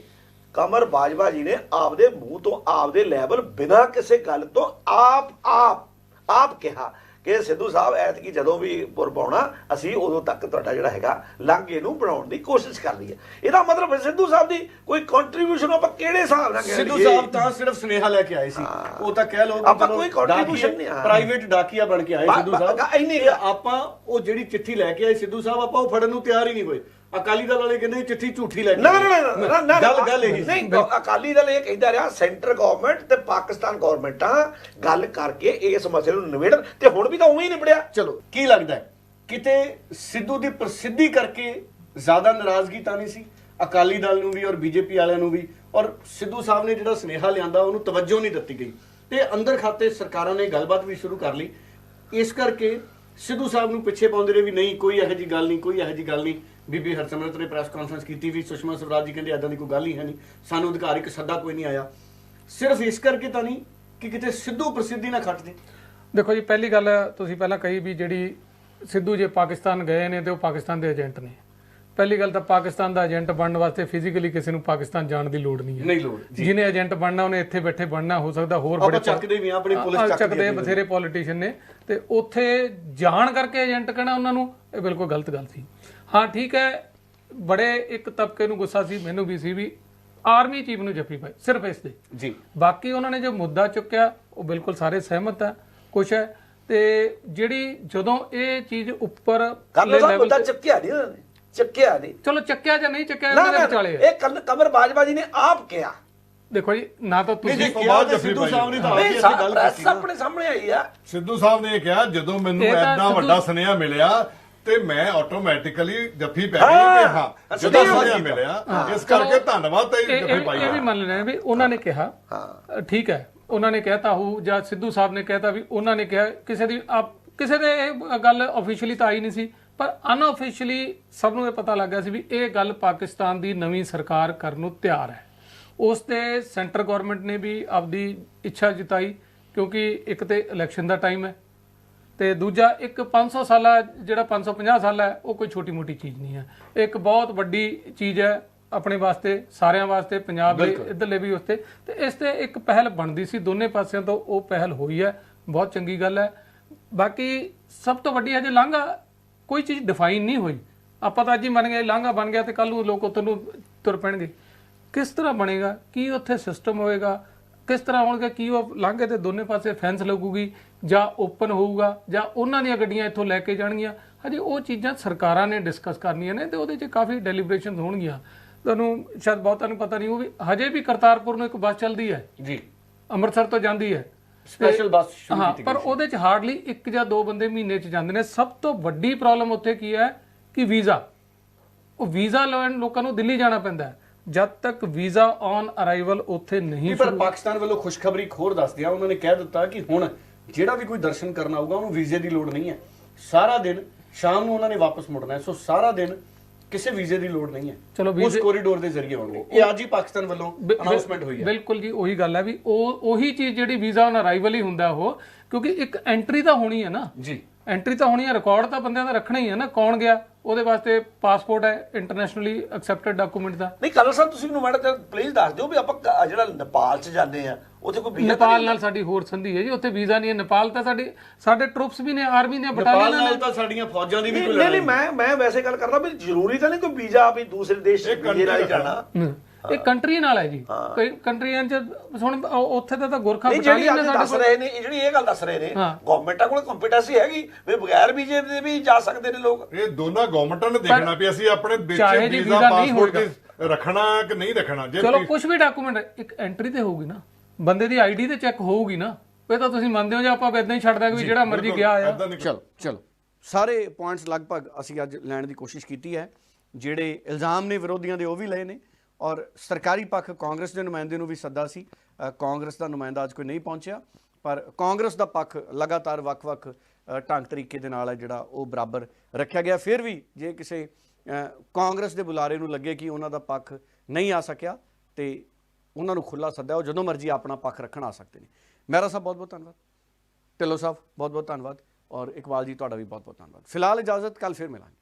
ਕਮਰ ਬਾਜਵਾ ਜੀ ਨੇ ਆਪਦੇ ਮੂੰਹ ਤੋਂ ਆਪਦੇ ਲੈਵਲ ਬਿਨਾਂ ਕਿਸੇ ਗੱਲ ਤੋਂ ਆਪ ਕਿਹਾ ਕਿ ਸਿੱਧੂ ਸਾਹਿਬ ਐਤਕੀ ਜਦੋਂ ਵੀ ਪੁਰਬ ਆਉਣਾ ਅਸੀਂ ਉਦੋਂ ਤੱਕ ਤੁਹਾਡਾ ਜਿਹੜਾ ਹੈਗਾ ਲਾਂਘੇ ਨੂੰ ਬਣਾਉਣ ਦੀ ਕੋਸ਼ਿਸ਼ ਕਰਨੀ ਹੈ। ਇਹਦਾ ਮਤਲਬ ਸਿੱਧੂ ਸਾਹਿਬ ਦੀ ਕੋਈ ਕੰਟਰੀਬਿਊਸ਼ਨ ਆਪਾਂ ਕਿਹੜੇ ਹਿਸਾਬ ਨਾਲ ਸਿੱਧੂ ਸਾਹਿਬ ਤਾਂ ਸਿਰਫ ਸੁਨੇਹਾ ਲੈ ਕੇ ਆਏ ਸੀ, ਉਹ ਤਾਂ ਕਹਿ ਲਓ ਆਪਾਂ ਕੋਈ ਕੰਟਰੀਬਿਊਸ਼ਨ ਨਹੀਂ, ਪ੍ਰਾਈਵੇਟ ਡਾਕੀਆ ਬਣ ਕੇ ਆਏ ਸਿੱਧੂ ਸਾਹਿਬ। ਆਪਾਂ ਉਹ ਜਿਹੜੀ ਚਿੱਠੀ ਲੈ ਕੇ ਆਏ ਸਿੱਧੂ ਸਾਹਿਬ, ਆਪਾਂ ਉਹ ਫੜਨ ਨੂੰ ਤਿਆਰ ਹੀ ਨਹੀਂ ਹੋਏ। ਅਕਾਲੀ ਦਲ ਵਾਲੇ ਕਹਿੰਦੇ ਚਿੱਠੀ ਝੂਠੀ ਲੈ ਕੇ ਗੱਲ ਇਹੀ ਨਹੀਂ। ਅਕਾਲੀ ਦਲ ਇਹ ਕਹਿੰਦਾ ਰਿਹਾ ਸੈਂਟਰ ਗਵਰਨਮੈਂਟ ਤੇ ਪਾਕਿਸਤਾਨ ਗਵਰਨਮੈਂਟਾਂ ਗੱਲ ਕਰਕੇ ਇਸ ਮਸਲੇ ਨੂੰ ਨਿਬੇੜਨ, ਤੇ ਹੁਣ ਵੀ ਤਾਂ ਉਵੇਂ ਹੀ ਨਿਬੜਿਆ। ਚਲੋ ਕੀ ਲੱਗਦਾ ਕਿਤੇ ਸਿੱਧੂ ਦੀ ਪ੍ਰਸਿੱਧੀ ਕਰਕੇ ਜ਼ਿਆਦਾ ਨਾਰਾਜ਼ਗੀ ਤਾਂ ਨਹੀਂ ਸੀ ਅਕਾਲੀ ਦਲ ਨੂੰ ਵੀ ਔਰ ਬੀਜੇਪੀ ਵਾਲਿਆਂ ਨੂੰ ਵੀ, ਔਰ ਸਿੱਧੂ ਸਾਹਿਬ ਨੇ ਜਿਹੜਾ ਸੁਨੇਹਾ ਲਿਆਂਦਾ ਉਹਨੂੰ ਤਵੱਜੋ ਨਹੀਂ ਦਿੱਤੀ ਗਈ ਤੇ ਅੰਦਰ ਖਾਤੇ ਸਰਕਾਰਾਂ ਨੇ ਗੱਲਬਾਤ ਵੀ ਸ਼ੁਰੂ ਕਰ ਲਈ। ਇਸ ਕਰਕੇ ਸਿੱਧੂ ਸਾਹਿਬ ਨੂੰ ਪਿੱਛੇ ਪਾਉਂਦੇ ਰਹੇ ਵੀ ਨਹੀਂ ਕੋਈ ਇਹੋ ਜਿਹੀ ਗੱਲ ਨਹੀਂ, ਕੋਈ ਇਹੋ ਜਿਹੀ ਗੱਲ ਨਹੀਂ। ਬੀਬੀ ਹਰਸਿਮਰਤ ਨੇ ਪ੍ਰੈਸ ਕਾਨਫਰੰਸ ਕੀਤੀ ਵੀ ਸੁਸ਼ਮਾ ਸਵਰਾਜ ਜੀ ਕਹਿੰਦੇ ਏਦਾਂ ਦੀ ਕੋਈ ਗੱਲ ਹੀ ਹੈ ਨਹੀਂ, ਸਾਨੂੰ ਅਧਿਕਾਰਿਕ ਸੱਦਾ ਕੋਈ ਨਹੀਂ ਆਇਆ। ਸਿਰਫ ਇਸ ਕਰਕੇ ਤਾਂ ਨਹੀਂ ਕਿ ਕਿਤੇ ਸਿੱਧੂ ਪ੍ਰਸਿੱਧੀ ਨਾ ਖੱਟ ਦੇ। ਦੇਖੋ ਜੀ, ਪਹਿਲੀ ਗੱਲ ਤੁਸੀਂ ਪਹਿਲਾਂ ਕਹੀ ਵੀ ਜਿਹੜੀ ਸਿੱਧੂ ਜੇ ਪਾਕਿਸਤਾਨ ਗਏ ਨੇ ਤੇ ਉਹ ਪਾਕਿਸਤਾਨ ਦੇ ਏਜੰਟ ਨੇ, ਪਹਿਲੀ ਗੱਲ ਤਾਂ ਪਾਕਿਸਤਾਨ ਦਾ ਏਜੰਟ ਬਣਨ ਵਾਸਤੇ ਫਿਜ਼ੀਕਲੀ ਕਿਸੇ ਨੂੰ ਪਾਕਿਸਤਾਨ ਜਾਣ ਦੀ ਲੋੜ ਨਹੀਂ ਹੈ। ਨਹੀਂ ਲੋੜ ਜਿਹਨੇ ਏਜੰਟ ਬਣਨਾ ਉਹਨੇ ਇੱਥੇ ਬੈਠੇ ਬਣਨਾ, ਹੋ ਸਕਦਾ ਹੋਰ ਆਪਾਂ ਬੜੇ ਚੱਕਦੇ ਵੀ ਆ, ਆਪਣੀ ਪੁਲਿਸ ਚੱਕਦੇ ਬਥੇਰੇ ਪੋਲੀਟੀਸ਼ੀਅਨ ਨੇ, ਤੇ ਉੱਥੇ ਜਾਣ ਕਰਕੇ ਏਜੰਟ ਕਹਿਣਾ ਉਹਨਾਂ ਨੂੰ ਇਹ ਬਿਲਕੁਲ ਗਲਤ ਗੱਲ ਸੀ। ਹਾਂ ਠੀਕ ਹੈ, ਬੜੇ ਇੱਕ ਤਬਕੇ ਨੂੰ ਗੁੱਸਾ ਸੀ, ਮੈਨੂੰ ਵੀ ਸੀ, ਵੀ ਆਰਮੀ ਚੀਫ ਨੂੰ ਜੱਫੀ ਪਾਈ ਸਿਰਫ ਇਸ ਦੇ ਜੀ। ਬਾਕੀ ਉਹਨਾਂ ਨੇ ਜੋ ਮੁੱਦਾ ਚੁੱਕਿਆ ਉਹ ਬਿਲਕੁਲ ਸਾਰੇ ਸਹਿਮਤ ਆ, ਕੁਛ ਹੈ। ਤੇ ਜਿਹੜੀ ਜਦੋਂ ਇਹ ਚੀਜ਼ ਉੱਪਰ ਮੁੱਦਾ ਚੱਕਿਆ ਨਹੀਂ ਉਹਨਾਂ ਨੇ, ਚੱਕਿਆ ਨਹੀਂ, ਚਲੋ ਚੱਕਿਆ ਜਾਂ ਨਹੀਂ ਚੱਕਿਆ ਇਹਨਾਂ ਦੇ ਵਿਚਾਲੇ ਹੈ। ਇਹ ਕਮਰ ਬਾਜਵਾ ਜੀ ਨੇ ਆਪ ਕਿਹਾ। ਦੇਖੋ ਜੀ, ਨਾ ਤਾਂ ਤੁਸੀਂ ਸਿੱਧੂ ਸਾਹਿਬ ਨੇ ਤਾਂ ਆਪ ਹੀ ਗੱਲ ਕੀਤੀ, ਆਪਣੇ ਸਾਹਮਣੇ ਆਈ ਆ। ਸਿੱਧੂ ਸਾਹਿਬ ਨੇ ਇਹ ਕਿਹਾ ਜਦੋਂ ਮੈਨੂੰ ਐਡਾ ਵੱਡਾ ਸੁਨੇਹਾ ਮਿਲਿਆ ਤੇ ਮੈਂ ਆਟੋਮੈਟਿਕਲੀ ਜੱਫੀ ਪੈ ਗਈ ਕਿ ਹਾਂ ਜਦੋਂ ਸੁਨੇਹਾ ਮਿਲਿਆ, ਇਸ ਕਰਕੇ ਧੰਨਵਾਦ ਤੇ ਜੱਫੀ ਪਾਈ। ਇਹ ਵੀ ਮੰਨ ਲੈਣਾ ਵੀ ਉਹਨਾਂ ਨੇ ਕਿਹਾ, ਠੀਕ ਹੈ, ਉਹਨਾਂ ਨੇ ਕਹਿਤਾ ਹੋ ਜਾਂ ਸਿੱਧੂ ਸਾਹਿਬ ਨੇ ਕਹਿਤਾ ਵੀ ਉਹਨਾਂ ਨੇ ਕਿਹਾ, ਕਿਸੇ ਦੇ ਇਹ ਗੱਲ ਆਫੀਸ਼ੀਅਲੀ ਤਾਂ ਆਈ ਨਹੀਂ ਸੀ, ਪਰ ਅਨਆਫੀਸ਼ੀਅਲੀ ਸਭ ਨੂੰ ਇਹ ਪਤਾ ਲੱਗ ਗਿਆ ਸੀ ਵੀ ਇਹ ਗੱਲ ਪਾਕਿਸਤਾਨ ਦੀ ਨਵੀਂ ਸਰਕਾਰ ਕਰਨ ਨੂੰ ਤਿਆਰ ਹੈ। ਉਸ ਤੇ ਸੈਂਟਰ ਗਵਰਨਮੈਂਟ ਨੇ ਵੀ ਆਪਦੀ ਇੱਛਾ ਜਤਾਈ, ਕਿਉਂਕਿ ਇੱਕ ਤੇ ਇਲੈਕਸ਼ਨ ਦਾ ਟਾਈਮ ਹੈ ਤੇ ਦੂਜਾ ਇੱਕ 500 ਸਾਲਾ ਜਿਹੜਾ 550 ਸਾਲਾ ਹੈ ਉਹ ਕੋਈ ਛੋਟੀ ਮੋਟੀ ਚੀਜ਼ ਨਹੀਂ ਹੈ, ਇੱਕ ਬਹੁਤ ਵੱਡੀ ਚੀਜ਼ ਹੈ ਆਪਣੇ ਵਾਸਤੇ, ਸਾਰਿਆਂ ਵਾਸਤੇ, ਪੰਜਾਬ ਦੇ ਇੱਧਰਲੇ ਵੀ ਉਸਤੇ, ਤੇ ਇਸ ਤੇ ਇੱਕ ਪਹਿਲ ਬਣਦੀ ਸੀ ਦੋਨੇ ਪਾਸਿਆਂ ਤੋਂ, ਉਹ ਪਹਿਲ ਹੋਈ ਹੈ, ਬਹੁਤ ਚੰਗੀ ਗੱਲ ਹੈ। ਬਾਕੀ ਸਭ ਤੋਂ ਵੱਡੀ ਹਜੇ ਲਾਂਘਾ ਕੋਈ ਚੀਜ਼ ਡਿਫਾਈਨ ਨਹੀਂ ਹੋਈ, ਆਪਾਂ ਤਾਂ ਅੱਜ ਹੀ ਮੰਨ ਗਏ ਲਾਂਘਾ ਬਣ ਗਿਆ ਤੇ ਕੱਲ ਨੂੰ ਲੋਕ ਉੱਧਰ ਨੂੰ ਤੁਰ ਪੈਣਗੇ। ਕਿਸ ਤਰ੍ਹਾਂ ਬਣੇਗਾ, ਕੀ ਉੱਥੇ ਸਿਸਟਮ ਹੋਏਗਾ, ਕਿਸ ਤਰ੍ਹਾਂ ਹੋਣਗੇ, ਕੀ ਉਹ ਲਾਂਘੇ ਦੇ ਦੋਨੇ ਪਾਸੇ ਫੈਂਸ ਲੱਗੂਗੀ ਜਾਂ ਓਪਨ ਹੋਊਗਾ ਜਾਂ ਉਹਨਾਂ ਦੀਆਂ ਗੱਡੀਆਂ ਇੱਥੋਂ ਲੈ ਕੇ ਜਾਣਗੀਆਂ, ਹਜੇ ਉਹ ਚੀਜ਼ਾਂ ਸਰਕਾਰਾਂ ਨੇ ਡਿਸਕਸ ਕਰਨੀਆਂ ਨੇ ਤੇ ਉਹਦੇ 'ਚ ਕਾਫੀ ਡੈਲੀਬਰੇਸ਼ਨਸ ਹੋਣਗੀਆਂ। ਤੁਹਾਨੂੰ ਸ਼ਾਇਦ ਬਹੁਤਾਂ ਨੂੰ ਪਤਾ ਨਹੀਂ ਉਹ ਵੀ ਹਜੇ ਵੀ ਕਰਤਾਰਪੁਰ ਨੂੰ ਇੱਕ ਬੱਸ ਚੱਲਦੀ ਹੈ ਜੀ, ਅੰਮ੍ਰਿਤਸਰ ਤੋਂ ਜਾਂਦੀ ਹੈ ਸਪੈਸ਼ਲ ਬੱਸ ਸ਼ੁਰੂ ਹਾਂ, ਕੀਤੀ ਪਰ ਉਹਦੇ 'ਚ ਹਾਰਡਲੀ 1 ਜਾਂ 2 ਬੰਦੇ ਮਹੀਨੇ 'ਚ ਜਾਂਦੇ ਨੇ। ਸਭ ਤੋਂ ਵੱਡੀ ਪ੍ਰੋਬਲਮ ਉੱਥੇ ਕੀ ਹੈ ਕਿ ਵੀਜ਼ਾ, ਉਹ ਵੀਜ਼ਾ ਲੈਣ ਲੋਕਾਂ ਨੂੰ ਦਿੱਲੀ ਜਾਣਾ ਪੈਂਦਾ ਹੈ, ਜਦ ਤੱਕ ਵੀਜ਼ਾ ਔਨ ਅਰਾਈਵਲ ਉੱਥੇ ਨਹੀਂ। ਪਰ ਪਾਕਿਸਤਾਨ ਵੱਲੋਂ ਖੁਸ਼ਖਬਰੀ ਖੋਰ ਦੱਸ ਦਿਆ, ਉਹਨਾਂ ਨੇ ਕਹਿ ਦਿੱਤਾ ਕਿ ਹੁਣ ਜਿਹੜਾ ਵੀ ਕੋਈ ਦਰਸ਼ਨ ਕਰਨ ਆਊਗਾ ਉਹਨੂੰ ਵੀਜ਼ੇ ਦੀ ਲੋੜ ਨਹੀਂ ਹੈ, ਸਾਰਾ ਦਿਨ ਸ਼ਾਮ ਨੂੰ ਉਹਨਾਂ ਨੇ ਵਾਪਸ ਮੁੜਨਾ ਹੈ, ਸੋ ਸਾਰਾ ਦਿਨ ਕਿਸੇ ਵੀਜ਼ੇ ਦੀ ਲੋੜ ਨਹੀਂ ਹੈ, ਚਲੋ ਉਸ ਕੋਰੀਡੋਰ ਦੇ ਜ਼ਰੀਏ ਆਉਣਗੇ। ਇਹ ਅੱਜ ਹੀ ਪਾਕਿਸਤਾਨ ਵੱਲੋਂ ਅਨਾਉਂਸਮੈਂਟ ਹੋਈ ਹੈ। ਬਿਲਕੁਲ ਜੀ, ਉਹੀ ਗੱਲ ਹੈ ਵੀ ਉਹੀ ਚੀਜ਼ ਜਿਹੜੀ ਵੀਜ਼ਾ ਔਨ ਅਰਾਈਵਲ ਹੀ ਹੁੰਦਾ ਉਹ, ਕਿਉਂਕਿ ਇੱਕ ਐਂਟਰੀ ਤਾਂ ਹੋਣੀ ਹੈ ਨਾ ਜੀ, ਐਂਟਰੀ ਤਾਂ ਹੋਣੀ ਹੈ, ਰਿਕਾਰਡ ਤਾਂ ਬੰਦਿਆਂ ਦਾ ਰੱਖਣਾ ਹੀ ਹੈ ਨਾ, ਕੌਣ ਗਿਆ, ਉਹਦੇ ਵਾਸਤੇ ਪਾਸਪੋਰਟ ਹੈ ਇੰਟਰਨੈਸ਼ਨਲੀ ਐਕਸੈਪਟਡ ਡਾਕੂਮੈਂਟ ਦਾ। ਨਹੀਂ ਕਲਰ ਸਾਹਿਬ ਤੁਸੀਂ ਮੈਨੂੰ ਮੈਡਮ ਪਲੀਜ਼ ਦੱਸ ਦਿਓ ਵੀ ਆਪਾਂ ਜਿਹੜਾ ਨੇਪਾਲ 'ਚ ਜਾਂਦੇ ਆ ਉੱਥੇ ਕੋਈ ਵੀਜ਼ਾ? ਨੇਪਾਲ ਨਾਲ ਸਾਡੀ ਹੋਰ ਸੰਧੀ ਹੈ ਜੀ, ਉੱਥੇ ਵੀਜ਼ਾ ਨਹੀਂ ਹੈ। ਨੇਪਾਲ ਤਾਂ ਸਾਡੇ ਟਰੂਪਸ ਵੀ ਨੇ, ਆਰਮੀ ਦੀਆਂ ਬਟਾਲੀਅਨਾਂ ਨਾਲ ਤਾਂ ਸਾਡੀਆਂ ਫੌਜਾਂ ਦੀ ਵੀ ਕੋਈ ਲੜਾਈ ਨਹੀਂ। ਮੈਂ ਵੈਸੇ ਗੱਲ ਕਰਦਾ ਵੀ ਜ਼ਰੂਰੀ ਤਾਂ ਨਹੀਂ ਕੋਈ ਵੀਜ਼ਾ ਵੀ ਦੂਸਰੇ ਦੇਸ਼ 'ਚ ਵੀਜ਼ੇ ਨਾਲ ਹੀ ਜਾਣਾ, ਇਹ ਕੰਟਰੀ ਨਾਲ ਹੈ ਜੀ। ਕਈ ਕੰਟਰੀਆਂ 'ਚ ਹੁਣ ਉੱਥੇ ਤਾਂ ਗੁਰਖਾ ਬਟਾਲੀਅਨ ਨੇ ਦੱਸ ਰਹੇ ਨੇ, ਜਿਹੜੀ ਇਹ ਗੱਲ ਦੱਸ ਰਹੇ ਨੇ ਗਵਰਨਮੈਂਟਾਂ ਕੋਲ ਕੰਪੀਟੈਂਸੀ ਹੈਗੀ ਵੀ ਬਗੈਰ ਵੀਜ਼ੇ ਦੇ ਵੀ ਜਾ ਸਕਦੇ ਨੇ ਲੋਕ। ਇਹ ਦੋਨਾਂ ਗਵਰਨਮੈਂਟਾਂ ਨੇ ਦੇਖਣਾ ਵੀ ਅਸੀਂ ਆਪਣੇ ਦੇਸ਼ ਦੇ ਵੀਜ਼ਾ ਪਾਸਪੋਰਟ ਰੱਖਣਾ ਕਿ ਨਹੀਂ ਰੱਖਣਾ। ਚਲੋ ਕੁਝ ਵੀ ਡਾਕੂਮੈਂਟ ਇੱਕ ਐਂਟਰੀ ਤੇ ਹੋਊਗੀ ਨਾ, ਬੰਦੇ ਦੀ ਆਈਡੀ ਤੇ ਚੈੱਕ ਹੋਊਗੀ ਨਾ, ਇਹ ਤਾਂ ਤੁਸੀਂ ਮੰਨਦੇ ਹੋ ਜਾਂ ਆਪਾਂ ਇਦਾਂ ਹੀ ਛੱਡ ਦਾਂਗੇ ਵੀ ਜਿਹੜਾ ਮਰਜ਼ੀ ਗਿਆ ਆ। ਚਲੋ ਸਾਰੇ ਪੁਆਇੰਟਸ ਲਗਭਗ ਅਸੀਂ ਅੱਜ ਲੈਣ ਦੀ ਕੋਸ਼ਿਸ਼ ਕੀਤੀ ਹੈ। ਜਿਹੜੇ ਇਲਜ਼ਾਮ ਨੇ ਵਿਰੋਧੀਆਂ ਦੇ ਉਹ ਵੀ ਲਏ ਨੇ, ਔਰ ਸਰਕਾਰੀ ਪੱਖ ਕਾਂਗਰਸ ਦੇ ਨੁਮਾਇੰਦੇ ਨੂੰ ਵੀ ਸੱਦਾ ਸੀ, ਕਾਂਗਰਸ ਦਾ ਨੁਮਾਇੰਦਾ ਅੱਜ ਕੋਈ ਨਹੀਂ ਪਹੁੰਚਿਆ, ਪਰ ਕਾਂਗਰਸ ਦਾ ਪੱਖ ਲਗਾਤਾਰ ਵੱਖ-ਵੱਖ ਢੰਗ ਤਰੀਕੇ ਦੇ ਨਾਲ ਹੈ ਜਿਹੜਾ ਉਹ ਬਰਾਬਰ ਰੱਖਿਆ ਗਿਆ। ਫਿਰ ਵੀ ਜੇ ਕਿਸੇ ਕਾਂਗਰਸ ਦੇ ਬੁਲਾਰੇ ਨੂੰ ਲੱਗੇ ਕਿ ਉਹਨਾਂ ਦਾ ਪੱਖ ਨਹੀਂ ਆ ਸਕਿਆ ਤੇ ਉਹਨਾਂ ਨੂੰ ਖੁੱਲਾ ਸੱਦਾ, ਉਹ ਜਦੋਂ ਮਰਜ਼ੀ ਆਪਣਾ ਪੱਖ ਰੱਖਣ ਆ ਸਕਦੇ ਨੇ। ਮਹਿਰਾ ਸਾਹਿਬ ਬਹੁਤ ਬਹੁਤ ਧੰਨਵਾਦ, ਢਿੱਲੋਂ ਸਾਹਿਬ ਬਹੁਤ ਬਹੁਤ ਧੰਨਵਾਦ, ਔਰ ਇਕਬਾਲ ਜੀ ਤੁਹਾਡਾ ਵੀ ਬਹੁਤ ਬਹੁਤ ਧੰਨਵਾਦ। ਫਿਲਹਾਲ ਇਜਾਜ਼ਤ, ਕੱਲ ਫਿਰ ਮਿਲਾਂਗੇ।